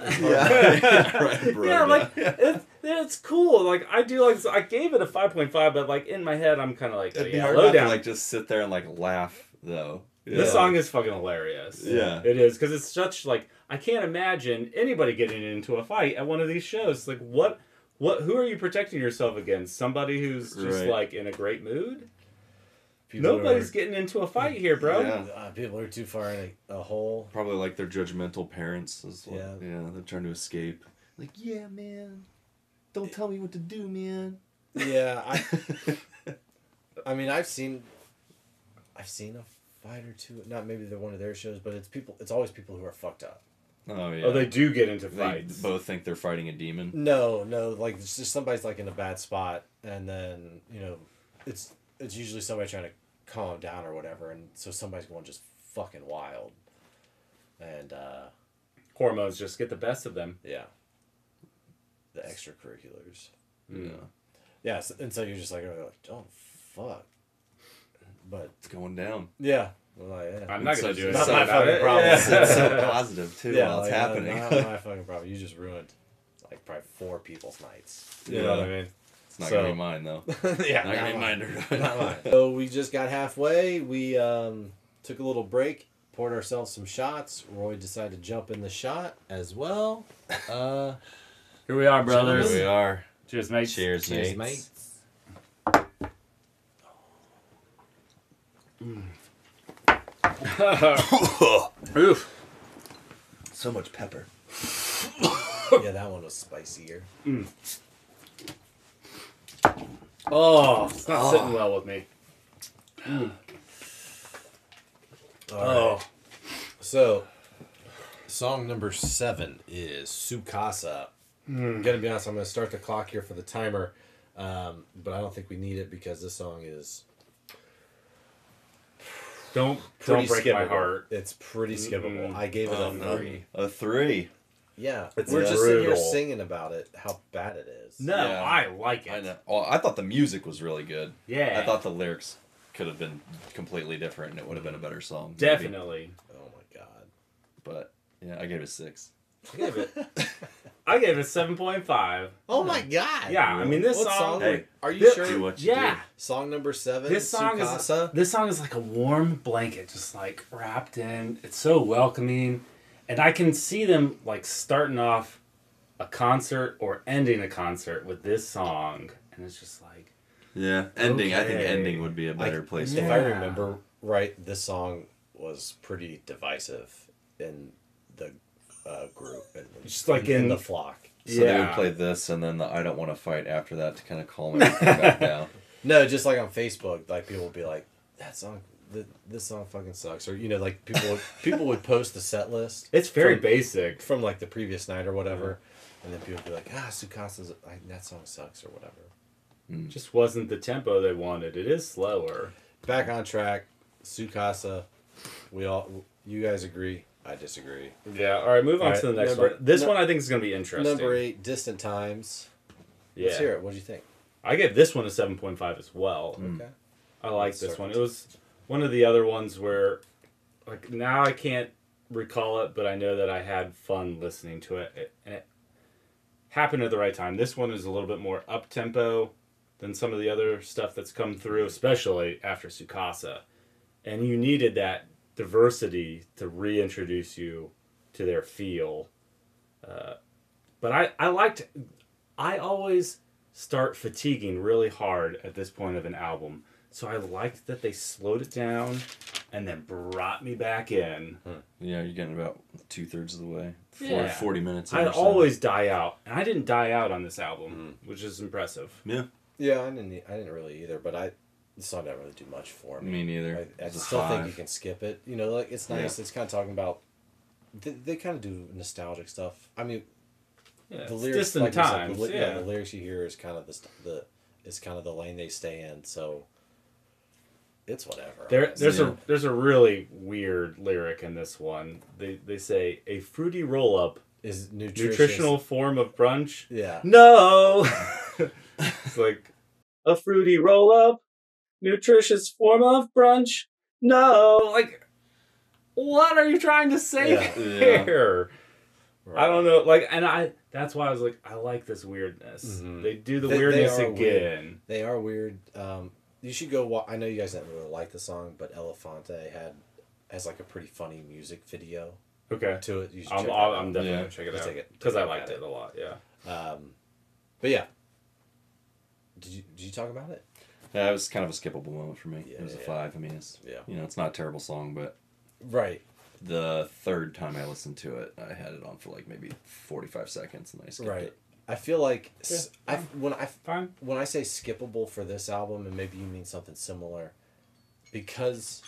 It's cool. Like I do like. I gave it a 5.5, but like in my head, I'm kind of like, it'd be hard not to like just sit there and like laugh though. Yeah. This song is fucking hilarious. Yeah, it is because it's such like I can't imagine anybody getting into a fight at one of these shows. Like what? Who are you protecting yourself against? Somebody who's just like in a great mood? Nobody's getting into a fight here, bro. Yeah. People are too far in a hole. Probably like their judgmental parents. Yeah, they're trying to escape. Like, yeah, man. Don't tell me what to do, man. Yeah, I mean, I've seen a fight or two. Not maybe they're one of their shows, but it's always people who are fucked up. Oh yeah. Oh, they do get into fights. They both think they're fighting a demon. No, like it's just somebody's like in a bad spot, and then it's usually somebody trying to calm down or whatever, and so somebody's going just fucking wild, and hormones just get the best of them. Yeah. The extracurriculars. Yeah. And so you're just like, oh fuck, but it's going down. Yeah. Well, yeah. I'm not going to do it. Not my fucking problem. It's so positive, too, while it's happening. Not my fucking problem. You just ruined, like, probably 4 people's nights. You know what I mean? It's not going to be mine, though. Yeah. Not going to be mine. Not mine. So we just got halfway. We took a little break, poured ourselves some shots. Roy decided to jump in the shot as well. Here we are, brothers. Here we are. Cheers, mates. Cheers, mates. Oof. So much pepper. Yeah, that one was spicier. Oh, it's not sitting well with me. All right. So, song number 7 is Sukasa. Gonna be honest, I'm gonna start the clock here for the timer, but I don't think we need it because this song is Don't pretty break skippable. my heart. It's pretty skippable. I gave it a 3. A 3. Yeah, It's we're just sitting here brutal. singing about it, how bad it is. No, Yeah. I like it. I know. Well, I thought the music was really good. Yeah. I thought the lyrics could have been completely different and it would have been a better song. maybe. Definitely. Oh my god. But yeah, I gave it a 6. I gave it 7.5. Oh my god. Yeah, I mean this What song. Hey, are you this- sure? Do what you Yeah. Song number 7. This song Sukasa. is like a warm blanket, just like wrapped in. It's so welcoming, and I can see them like starting off a concert or ending a concert with this song, and it's just like do. Yeah, ending. I think Okay. ending would be a better place. If for I it. remember right, this song was pretty divisive in the group, Just like in- the flock. So they would Yeah. play this and then the I don't want to fight after that to kind of calm everything back down. No, just like on Facebook, like people would be like, "That song, this song fucking sucks," or like people would post the set list. it's very from, basic. from like the previous night or whatever, and then people would be like, Sukasa's that song sucks or whatever. Just wasn't the tempo they wanted. It is slower. Back on track, Sukasa. You guys agree? I disagree. Yeah. All right, move on All to right, the next number- one. This no- one I think is going to be interesting. Number 8, Distant Times. Yeah. Let's hear it. What do you think? I gave this one a 7.5 as well. Okay. I like this one. It was one of the other ones where, like, now I can't recall it, but I know that I had fun listening to it. And it happened at the right time. This one is a little bit more up-tempo than some of the other stuff that's come through, especially after Sukasa. And you needed that diversity to reintroduce you to their feel. But I always start fatiguing really hard at this point of an album. So I liked that they slowed it down and then brought me back in. Yeah, you're getting about 2/3 of the way. Yeah. 40 minutes. I or so. always die out. And I didn't die out on this album, which is impressive. Yeah. Yeah, I didn't really either, but the song didn't really do much for me. Me neither. I It's a still think 5. you can skip it. Like it's nice. Yeah. It's kind of talking about. They kind of do nostalgic stuff. I mean, Yeah, the it's lyrics, distant like you said, times. the lyrics you hear is kind of the lane they stay in. So it's whatever. There's a really weird lyric in this one. They say a fruity roll up is nutritional form of brunch. Yeah. No. It's like a fruity roll up nutritious form of brunch. No, like what are you trying to say Yeah. here? Right. I don't know. Like, and that's why I was like, I like this weirdness. Mhm. They do the They weirdness are again. weird. They are weird. You should go. I know you guys didn't really like the song, but Elefante has like a pretty funny music video Okay. to it. You should I'm check that out. definitely Yeah. gonna check it Just out take it- because take I a look liked at it a lot. Yeah. But yeah. Did you talk about it? Yeah, it was kind of a skippable moment for me. Yeah, It was a yeah. 5. I mean, it's Yeah. it's not a terrible song, but Right. the third time I listened to it, I had it on for like maybe 45 seconds and I skipped Right. it. I feel like Yeah. Fine. when I say skippable for this album, and maybe you mean something similar, because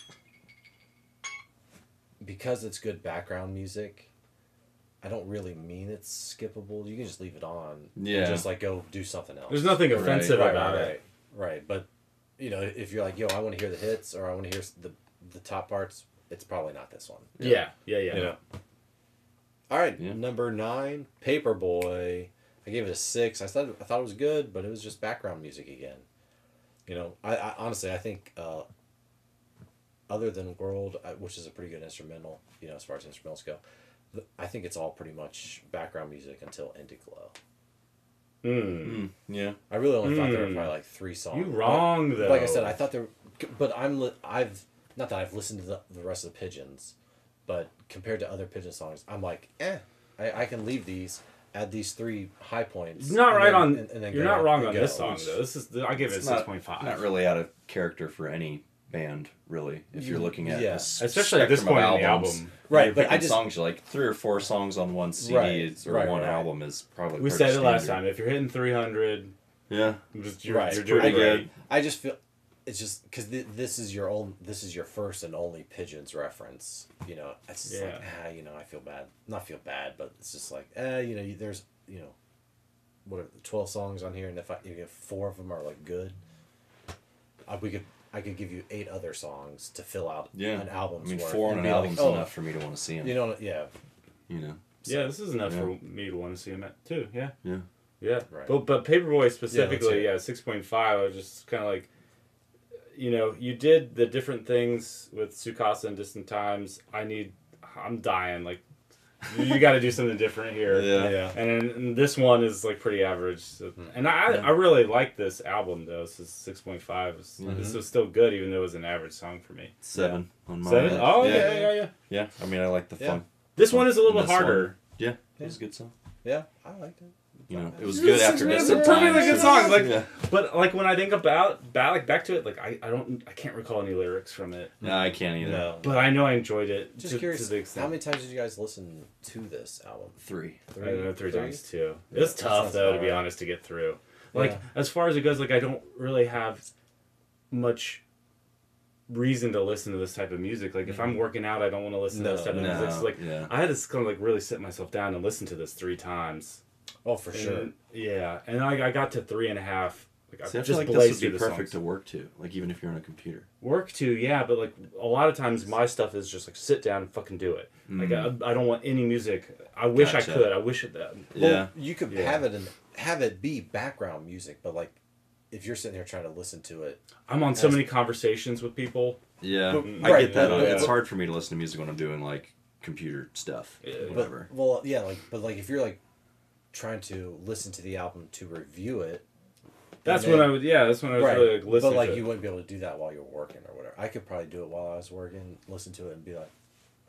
it's good background music. I don't really mean it's skippable. You can just leave it on. Yeah. And just like go do something else. There's nothing Right, offensive about it. Right. But if you're like, yo, I want to hear the hits or I want to hear the top parts, it's probably not this one. Yeah. All right, Yeah. number 9, Paperboy. I gave it a 6. I thought it was good, but it was just background music again. I honestly I think other than World, which is a pretty good instrumental, as far as instrumentals go, I think it's all pretty much background music until Indiglo. Yeah. I really only thought there were probably like 3 songs. You wrong though. Like I said, I thought there, but I've not that I've listened to the rest of the Pigeons, but compared to other Pigeon songs, I'm like, I can leave these, add these 3 high points. You're not and right then- on. and then You're go not wrong and on go, this song which- though. I give it a It's 6.5. Not really out of character for any band, really. If you're looking at this especially at this spectrum point of in the albums. album. Right, You're but picking I just songs like 3 or 4 songs on one CD Right, or right, one right. album is probably We pretty said it last standard. time. If you're hitting 300, Yeah, you're Right. doing pretty great. good. I just feel it's just because this is your first and only Pigeons reference. You know, it's just like you know, I feel bad. Not feel bad, but it's just like you know, there's you know, what are 12 songs on here, and if you get 4 of them are like good, I could give you 8 other songs to fill out an album's I mean, worth. 4 on and an be like, album's oh, enough for me to want to see him. You know, yeah. You know. Yeah, this is enough for me to want to see him at too. Yeah. Yeah. Yeah. Right. But Paperboy specifically, Yeah, 6.5. I was just kind of like, you know, you did the different things with Sukasa and Distant Times. I'm dying. Like, you got to do something different here. Yeah. And this one is like pretty average. So, and I really like this album though. This is 6.5. This was still good, even though it was an average song for me. 7 on my 7? end. Oh yeah. Yeah, I mean, I like the funk. This one is a little bit This one. harder. Yeah, it was a good song. Yeah, I liked it. You know, it was good after It's Distant a perfectly Times. good song. Like, Yeah. but like when I think about back to it, like I can't recall any lyrics from it. No, I can't either. No. But I know I enjoyed it. Just to curious, the extent. how many times did you guys listen to this album? 3. I don't know, 3 times too. Yeah, It's that tough sounds though, to about be right. honest, to get through. Like Yeah. as far as it goes, like I don't really have much reason to listen to this type of music. Like if I'm working out, I don't want to listen to this type of music. So, like I had to kind of like really sit myself down and listen to this 3 times. Oh, for sure. And, yeah, and I got to 3.5. Like See, I I feel just like blazed this through would be the perfect songs. to work to, like even if you're on a computer. Work to, yeah, but like a lot of times my stuff is just like sit down and fucking do it. Like I don't want any music. I wish Gotcha. I could. I wish it. Yeah. You could have it be background music, but like if you're sitting here trying to listen to it, I'm on so many conversations with people. Yeah, But- I right, get that. but- It's but- hard for me to listen to music when I'm doing like computer stuff, whatever. well, yeah, but if you're like trying to listen to the album to review it, That's when I would. Yeah, that's when I was really like listening. But like to you it. wouldn't be able to do that while you're working or whatever. I could probably do it while I was working, listen to it, and be like,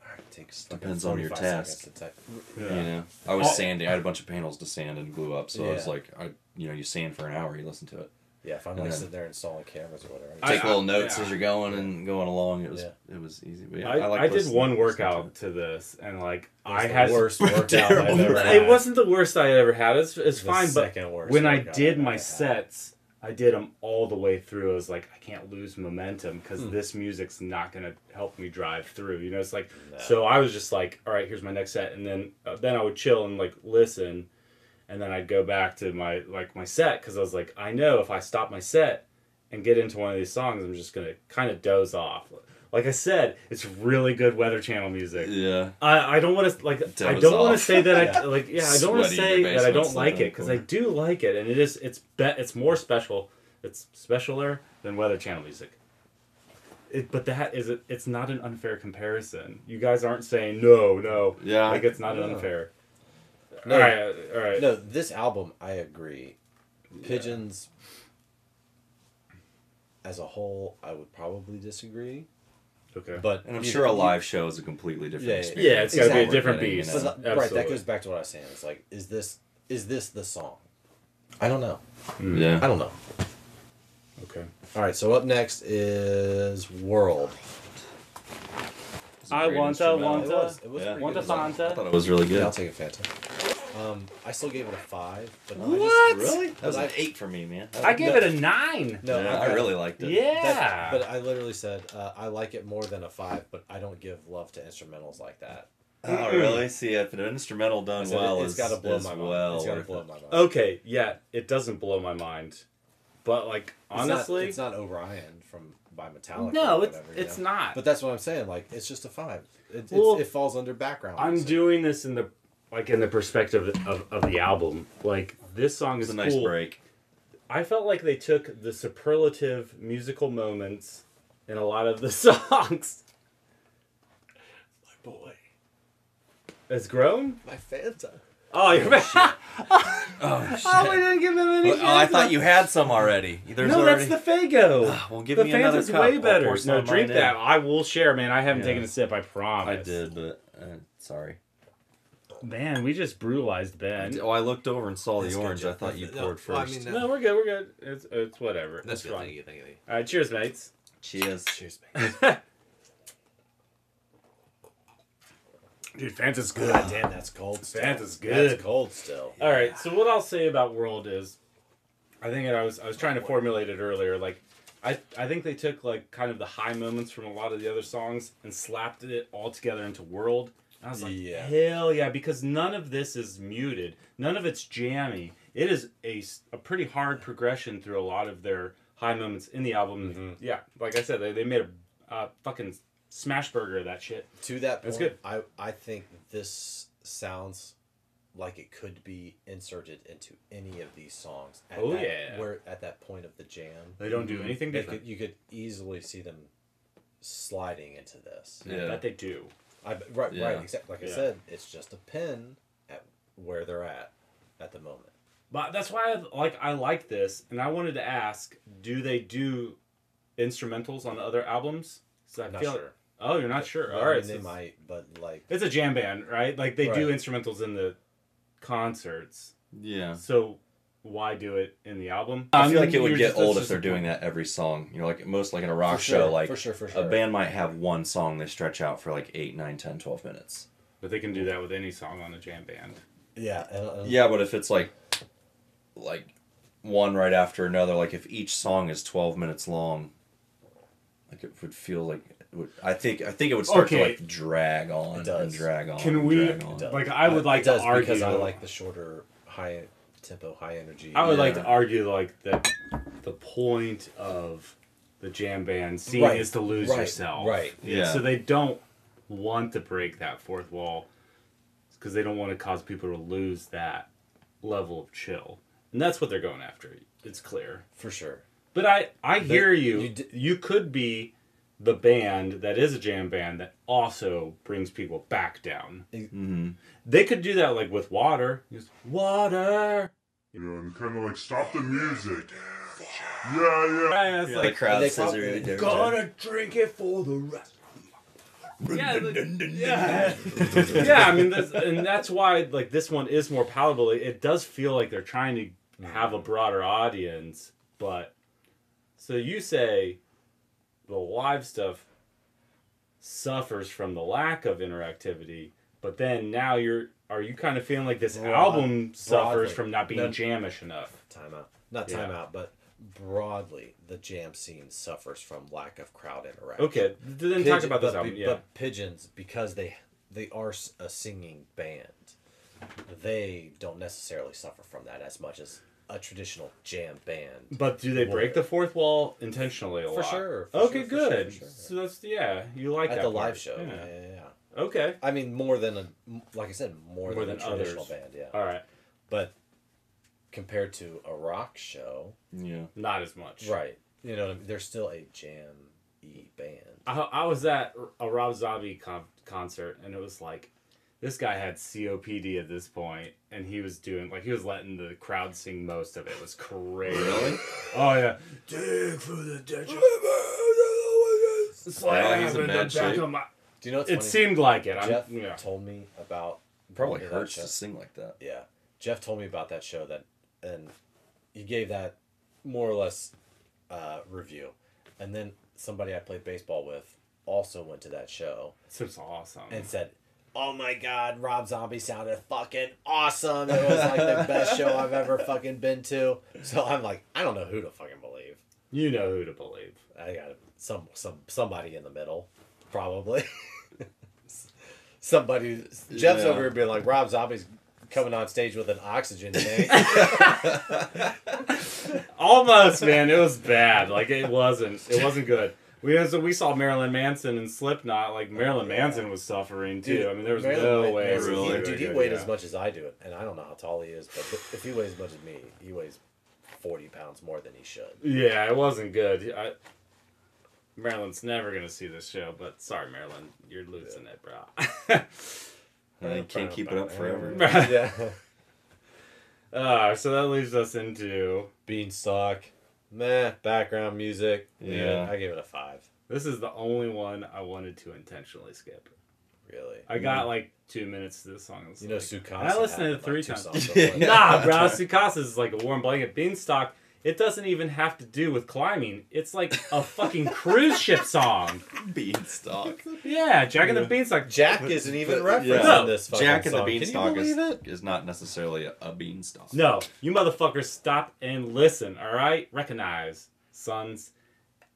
all right, it takes Depends on your 45 task. seconds to type. You know, I was sanding. I had a bunch of panels to sand and glue up, so I was Yeah. like, you sand for an hour, you listen to it. Yeah, if I'm like sitting there installing cameras or whatever. Take little notes as you're going and going along. It was Yeah. it was easy. But yeah, I did one listening workout to to this, and like It's I the had worst workout Terrible. I've ever had. It wasn't the worst I had ever had. It's The fine, but second worst when I workout did I've my ever had. sets, I did them all the way through. I was like, I can't lose momentum because this music's not gonna help me drive through. You know, it's like so. I was just like, all right, here's my next set, and then I would chill and like listen, and then I'd go back to my set because I was like, I know if I stop my set and get into one of these songs, I'm just gonna kind of doze off. Like I said, it's really good Weather Channel music. Yeah. I don't want to like. I Doze don't want to off. say that I like. Yeah, I don't want to Sweaty in say your that I basement, don't like sleeping it because I in do like it, and it is. It's more special. It's specialer than Weather Channel music. But that is it. It's not an unfair comparison. You guys aren't saying no. Yeah. Like it's not No. unfair. No. All right. No, this album, I agree. Pigeons, as a whole, I would probably disagree. Okay. But And I'm sure a live show is a completely different Yeah, experience. yeah, it's gotta be a Exactly. different Getting, beast. you know. But, right, Absolutely. that goes back to what I was saying. It's like, is this the song? I don't know. Yeah. I don't know. Okay. All right, so up next is World. It's a I great want a instrumental. want It a- was Yeah. pretty Want good. a Fanta? I thought it was really good. Yeah, I'll take a Fanta. I still gave it a 5, but no, What? Really? That was I- an 8 for me, man. I gave it a 9. No, Yeah, I really liked it. Yeah. But I literally said I like it more than a 5, but I don't give love to instrumentals like that. Oh, really? See, if an instrumental done I said well it's is got to blow is my mind. well It's got to worth blow it. my mind. Okay, yeah, it doesn't blow my mind, but like honestly, it's not Orion by Metallica. no, or it's whatever, you it's know? not. But that's what I'm saying. Like, it's just a 5. Well, it falls under background. I'm music. doing this in the perspective of the album. Like this song It's is a nice cool. break. I felt like they took the superlative musical moments in a lot of the songs. My boy, It's grown. my Fanta. Oh, you're back. Oh, shit. we didn't give him any. I thought you had some already. There's No, already... that's the Fago. Well, give The me another Fanta's cup. way I'll better. pour some No, of drink mine in. that. I will share, man. I haven't Yeah. taken a sip. I I promise. did, but sorry. Man, we just brutalized Ben. Oh, I looked over and saw That's the good, orange. Jeff. I thought you No, poured well, I first. mean, No, we're good. We're good. It's whatever. That's It's good. fine. Thank you. All right, cheers, mates. Cheers. Cheers, man. Dude, Fanta's good. God damn, that's cold still. Fanta's good. That's cold still. All right, so what I'll say about World is, I think I was trying to formulate it earlier. Like, I think they took like kind of the high moments from a lot of the other songs and slapped it all together into World. And I was like, hell yeah, because none of this is muted. None of it's jammy. It is a pretty hard progression through a lot of their high moments in the album. Mm-hmm. Yeah, like I said, they made a fucking smash burger of that shit. To that point, that's good. I think this sounds like it could be inserted into any of these songs. Where at that point of the jam, they don't do anything different. You could easily see them sliding into this. Yeah, I bet they do. Right. Except, like I said, it's just a pin at where they're at the moment. But that's why I like this, and I wanted to ask: do they do instrumentals on other albums? Not sure. Oh, you're not sure. Well, all right, I mean, they might, but like it's a jam band, right? Like they do instrumentals in the concerts. Yeah. So why do it in the album? I feel like it would get old if they're doing that every song. You know, like most like in a rock show, like for sure. A band might have one song they stretch out for like 8, 9, 10, 12 minutes. But they can do that with any song on a jam band. Yeah. Yeah, but if it's like one right after another, like if each song is 12 minutes long, like it would feel like I think it would start to like drag on and drag on. Can we like I would like to argue because I like the shorter high tempo, high energy. I would like to argue like that the point of the jam band scene is to lose yourself. Right. Yeah. So they don't want to break that fourth wall because they don't want to cause people to lose that level of chill. And that's what they're going after. It's clear. For sure. But I hear you. You could be the band that is a jam band that also brings people back down. Mm-hmm. They could do that like with Water. Just, Water. You know, and kind of like stop the music. Yeah. It's like the crowd scissor. Gonna drink it for the rest. Yeah, I mean, and that's why like this one is more palatable. It does feel like they're trying to have a broader audience, but so you say the live stuff suffers from the lack of interactivity, but then now are you kind of feeling like this album suffers from not being jamish enough? Not timeout, but broadly, the jam scene suffers from lack of crowd interaction. Okay, then talk about this album. But Pigeons, because they are a singing band, they don't necessarily suffer from that as much as a traditional jam band. But do they break the fourth wall intentionally a lot? For sure. Okay, good. So that's you like that at the part. live show. Yeah. Okay. I mean, more than like I said, more than a traditional others. band. Yeah. All right. But compared to a rock show, not as much. Right. You know, they're still a jam-y band. I was at a Rob Zombie concert, and it was like, this guy had COPD at this point, and he was letting the crowd sing most of it. It was crazy. Really? Oh yeah. Dig for the ditch. He's in bad shape. Do you know what's it funny? Seemed like it. Jeff told me about probably hurts to sing like that. Yeah, Jeff told me about that show and he gave that more or less review, and then somebody I played baseball with also went to that show. This was awesome. And said, "Oh my God, Rob Zombie sounded fucking awesome. It was like the best show I've ever fucking been to." So I'm like, I don't know who to fucking believe. You know who to believe. I got somebody in the middle, probably. Somebody. Jeff's over here being like, Rob Zombie's coming on stage with an oxygen tank. Almost, man. It was bad. Like it wasn't good. We saw Marilyn Manson and Slipknot. Like Marilyn Manson was suffering too. Dude, I mean, there was no way. Really. Dude, he weighed as much as I do, and I don't know how tall he is, but if he weighs as much as me, he weighs 40 pounds more than he should. Yeah, it wasn't good. Marilyn's never gonna see this show, but sorry, Marilyn, you're losing it, bro. I can't keep it up forever. Yeah. So that leaves us into Beanstalk. Meh. Background music. Yeah. I gave it a 5. This is the only one I wanted to intentionally skip. Really? I got like 2 minutes to this song. You know, Sukasa. I listened to it 3 times. Nah, Nah, bro. Sukasa is like a warm blanket. Beanstalk it doesn't even have to do with climbing. It's like a fucking cruise ship song. Beanstalk. Yeah, Jack and the Beanstalk. Jack isn't even referenced Yeah. in this fucking Jack and the song. Beanstalk Can you believe it? is not necessarily a beanstalk. No, you motherfuckers stop and listen, alright? Recognize, sons.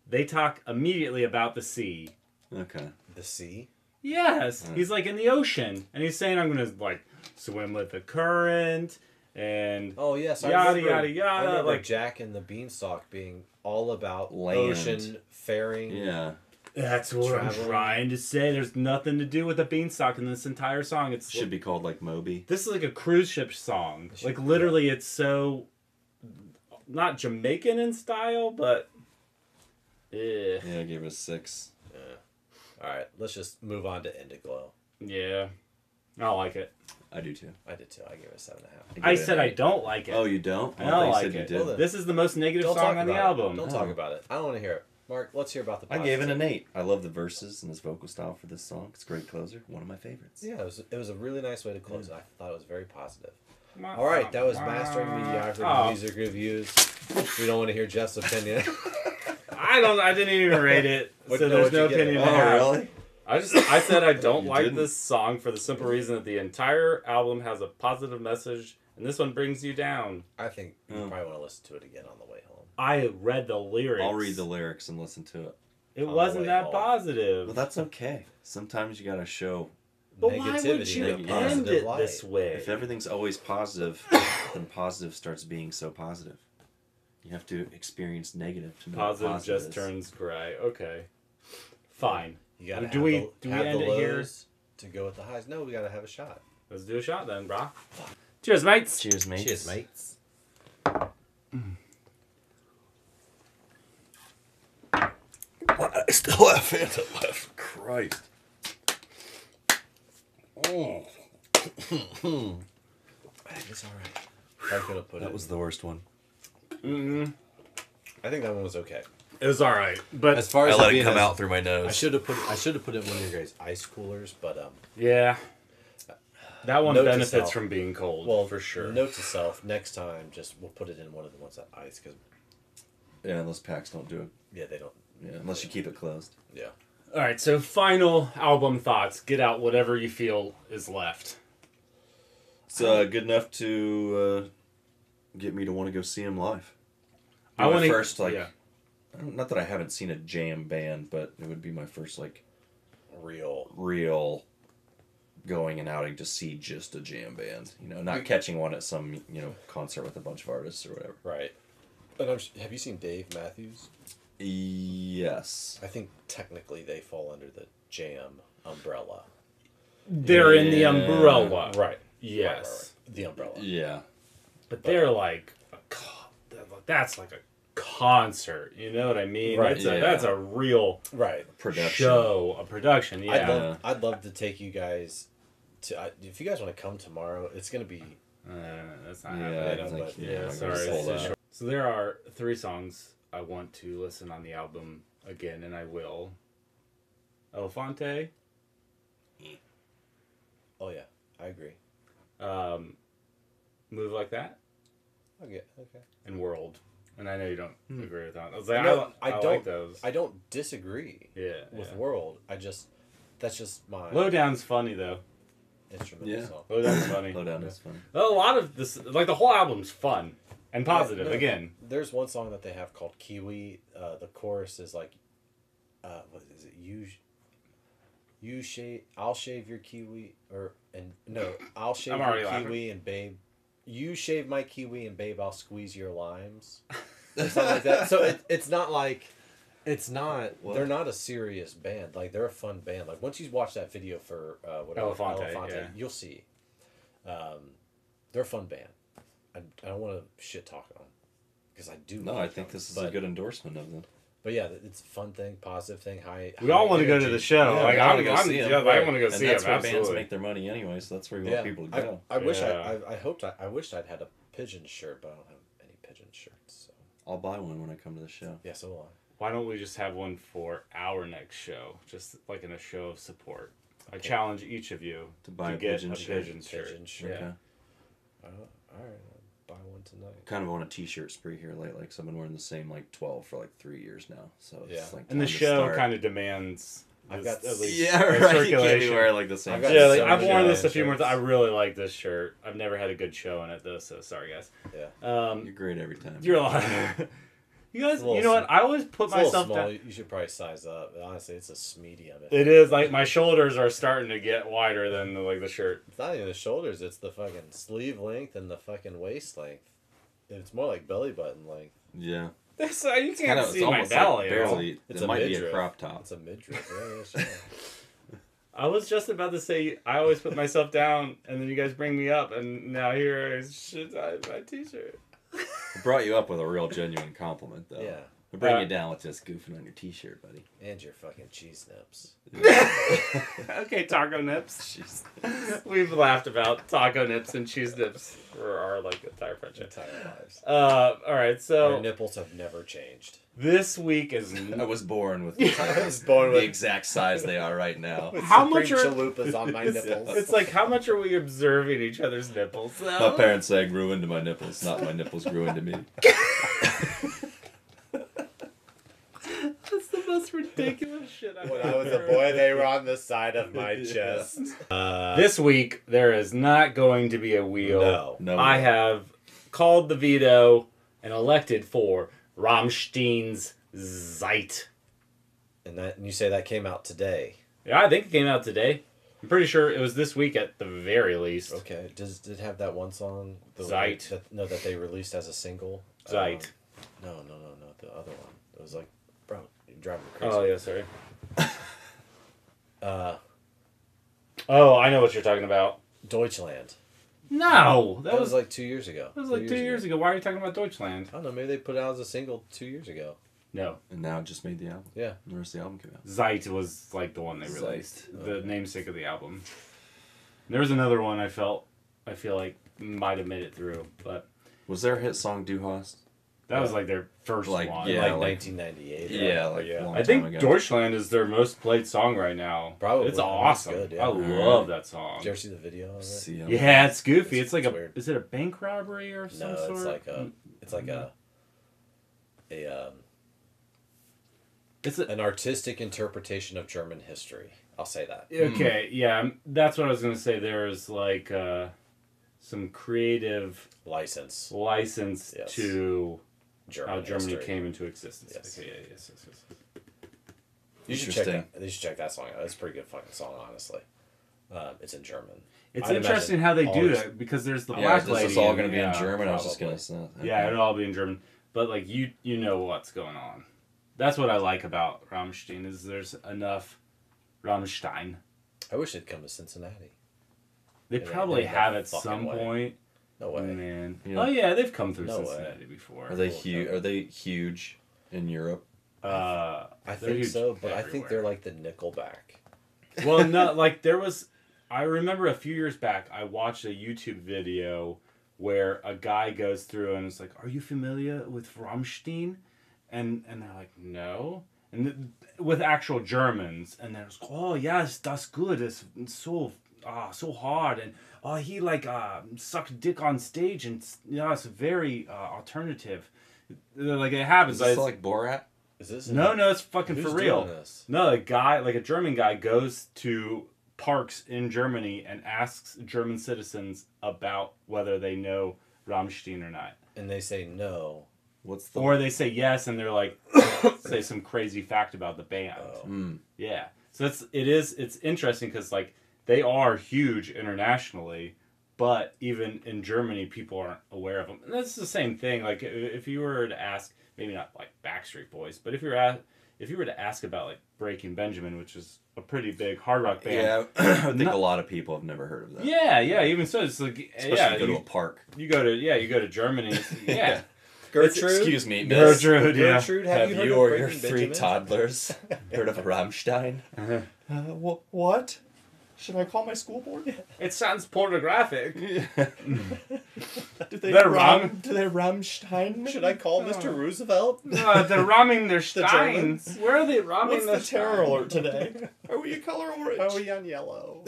They talk immediately about the sea. Okay. The sea? Yes, he's like in the ocean, and he's saying, I'm gonna, like, swim with the current, and Oh yes, yada, yada, yada, I remember like- Jack and the Beanstalk being all about Land. ocean faring. Yeah. that's what I'm Traveling. trying to say. There's nothing to do with the Beanstalk in this entire song. It's Should be called like Moby. This is like a cruise ship song. Like literally, it's so not Jamaican in style, but Yeah, I gave it a 6. All right, let's just move on to Indiglo. yeah, I don't like it. I do too. I did too. I gave it a 7.5. I said I don't like it. Oh, you don't? I thought don't you like said you it. did. Well, then- This is the most negative Don't song talk on the about it. album. Don't talk about it. I don't want to hear it. Mark, let's hear about the I gave it positive. an 8. I love the verses and his vocal style for this song. It's a great closer. One of my favorites. Yeah, it was a really nice way to close it. I thought it was very positive. All right, that was Mastering Mediocrity Oh. Music Reviews. We don't want to hear Jeff's opinion. I didn't even rate it, What- so no, there's what'd no you give it? opinion Oh, to have. really? I said I don't You like didn't. this song for the simple reason that the entire album has a positive message, and this one brings you down. I think you Oh. probably want to listen to it again on the way home. I read the lyrics. I'll read the lyrics and listen to it. It on the wasn't way that home. positive. Well, that's okay. Sometimes you gotta show. But why would Negativity you in a end positive it light. this way? If everything's always positive, then positive starts being so positive. You have to experience negative to know what Positive positive just is. turns gray. Okay, fine. You gotta Do have we- the, do we have end the it here? lows to go with the highs. No, we gotta have a shot. Let's do a shot then, brah. Cheers, mates. Cheers, mate. Cheers, mates. I still have Fanta left. Christ. Oh. It's all right. I could have put That it. was the worst one. I think that one was okay. It was all right, but As far I as let it being come as- out through my I nose. should have put it in one of your guys' ice coolers, but yeah, that one Note to benefits self. from being cold. well, for sure. Note to self: next time, just we'll put it in one of the ones that ice because Yeah, those packs don't do it. yeah, they don't. Yeah, unless you keep it closed. Yeah. All right, so final album thoughts. Get out whatever you feel is left. It's good enough to get me to want to go see him live. I My want first like, yeah. not that I haven't seen a jam band, but it would be my first like real going and outing to see just a jam band. You know, not catching one at some concert with a bunch of artists or whatever. Right. And have you seen Dave Matthews? Yes. I think technically they fall under the jam umbrella. They're in the Yeah. umbrella. Right. Yes. Right. The umbrella. Yeah. But they're like, that's like a concert. You know what I mean? Right, That's a real Right. Production. show, a production. Yeah. I'd love to take you guys to. If you guys want to come tomorrow, it's gonna be. That's not Yeah, happening. I think, but- Yeah, I'm sorry. gonna this sold is out. short. So there are 3 songs I want to listen on the album again, and I will. Elefante, Oh yeah, I agree. Move Like That, Okay. and World. And I know you don't agree with that. I was like, No, I don't. like those. I don't disagree Yeah. with yeah. World. That's just my Lowdown's funny though. instrumental Yeah. song. Lowdown's funny. Lowdown is fun. A lot of this, like the whole album's fun and positive. No, Again, there's one song that they have called Kiwi. The chorus is like, what is it? You shave. I'll shave your kiwi, I'll shave I'm your already kiwi laughing. and babe. You shave my kiwi and babe, I'll squeeze your limes. Or something like that. So it's not like. It's not. What? They're not a serious band. Like they're a fun band. Like once you watch that video for whatever Elefante, yeah. you'll see. They're a fun band. I don't want to shit talk on them because I do. No, like I think them, this is a good endorsement of them. But yeah, it's a fun thing, positive thing. we all want to go to the show. Yeah, like, I I'm, wanna go I'm, see 'em. yeah, I want to go And see that's them. where bands Absolutely. make their money anyway, so that's where we Yeah, want people to go. I wish Yeah. I wished I'd had a pigeon shirt, but I don't have any pigeon shirts. So I'll buy one when I come to the show. yeah, so will Why don't we just have one for our next show? Just like in a show of support. I challenge each of you To buy a get pigeon a shirt. pigeon shirt. Pigeon shirt. Yeah. Okay. All right. buy one tonight. Kind of on a t-shirt spree here lately, because I've been wearing the same 12 for 3 years now. So it's like and the time to show start. kind of demands. I've got at least Yeah, right. You can't be circulation. wearing the same. I've Yeah, got I've worn this a shirts. few more times. I really like this shirt. I've never had a good show in it though, so sorry guys. Yeah. You're great every time. You're a lot. You guys, little you know what? I always put It's a little myself small. down. You should probably size up. Honestly, it's a smeedy of it. It is like my shoulders are starting to get wider than the shirt. It's not even the shoulders. It's the fucking sleeve length and the fucking waist length. It's more like belly button length. Yeah. That's you can't see it's my almost belly. like barely. It's it a might be a midriff. crop top. It's a midriff. Yeah, sure. I was just about to say I always put myself down, and then you guys bring me up, and now here is shit on my t-shirt. I brought you up with a real genuine compliment, though. Yeah. I bring you down with just goofing on your t-shirt, buddy. And your fucking cheese nips. Okay, taco nips. Jeez. We've laughed about taco nips and cheese nips for our entire friendship. Entire lives. All right, so Our nipples have never changed. this week is I was born with I was born the with exact size they are right now. How much Supreme are- chalupas on my nipples. it's like how much are we observing each other's nipples? My parents say I grew into my nipples, not my nipples grew into me. That's the most ridiculous shit I've When I was a boy, they were on the side of my chest. This week there is not going to be a wheel. No. I have called the veto and elected for Rammstein's Zeit. And you say that came out today. Yeah, I think it came out today. I'm pretty sure it was this week at the very least. Okay. Did it have that one song? Zeit. That they released as a single? Zeit. No, the other one. It was like, bro, you're driving me crazy. Oh, yeah, sorry. Oh, I know what you're talking about. Deutschland. No! That was like 2 years ago. That was like 2 years ago. Why are you talking about Deutschland? I don't know. Maybe they put it out as a single 2 years ago. No. And now it just made the album. Yeah. The rest of the album came out. Zeit was like the one they Zeit. released. The Okay. namesake of the album. There was another one I feel like might have made it through, but Was their hit song Du Hast? that was like their first Like, one. yeah, Like like- 1998. Yeah, right? like a long I think time ago. Deutschland is their most played song right now. Probably. It's That's awesome. good, yeah. I love that song. Did you ever see the video of it? See how- Yeah, it's goofy. It's like It's weird. is it a bank robbery or some No, sort? it's like a It's a, an artistic interpretation of German history. I'll say that. okay, yeah, that's what I was gonna say. There's like some creative License. license Yes. to German how Germany history. came into existence. Yes. Okay, yeah, yes. You should check Interesting. that. You should check that song out. It's a pretty good fucking song, honestly. It's in German. It's I'd interesting imagine how they all do these- that because there's the Yeah, black this lady. is all and- going to be yeah. in German. I was just probably. going to say. Yeah, it'll all be in German. But like you know what's going on. That's what I like about Rammstein is there's enough Rammstein. I wish they'd come to Cincinnati. They Yeah, probably in have that at fucking some way. point. No way. Man. Yeah. Oh yeah, they've come through No Cincinnati before. Are they huge? Are they huge in Europe? I they're think huge so, but I think they're everywhere. like the Nickelback. Well, no, like there was. I remember a few years back, I watched a YouTube video where a guy goes through and it's like, "Are you familiar with Rammstein?" And they're like, "No." And with actual Germans, and they're like, "Oh yes, that's good. It's so so hard." And he like sucked dick on stage, and it's very alternative. They're like it happens. Is this It's- like Borat? Is this? no, it's fucking Who's for real. doing this? No, a guy, like a German guy, goes to parks in Germany and asks German citizens about whether they know Rammstein or not. And they say no. What's the? Or they say yes, and they're like, say some crazy fact about the band. Oh. Mm. Yeah. So it's interesting because, like, they are huge internationally, but even in Germany, people aren't aware of them. And that's the same thing. Like, if you were to ask, maybe not like Backstreet Boys, but if you were to ask about like Breaking Benjamin, which is a pretty big hard rock band. Yeah, I think No- a lot of people have never heard of that. Yeah. Even so, it's like Especially yeah, if you go to a park. you go to Germany. Yeah, Gertrude? Excuse me, miss. Gertrude. Yeah. Gertrude, have you heard you of or your Breaking 3 Benjamin? toddlers heard of Rammstein? Uh-huh. What? Should I call my school board? It sounds pornographic. Do They're wrong. Do they Rammstein? Should I call Mr. Roosevelt? They're ramming their steins. Germans? Where are they ramming What's their the terror steins? alert today? Are we a color orange? Are we on yellow?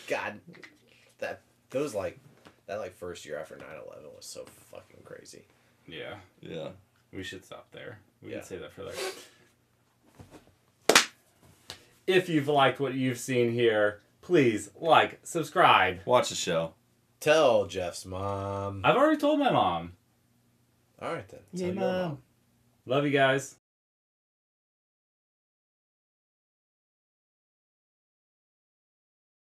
God, those like That like first year after 9/11 was so fucking crazy. Yeah. Yeah. We should stop there. We Yeah. can say that for later. If you've liked what you've seen here, please like, subscribe. Watch the show. Tell Jeff's mom. I've already told my mom. All right then. Yay, Tell your Mom. Love you guys.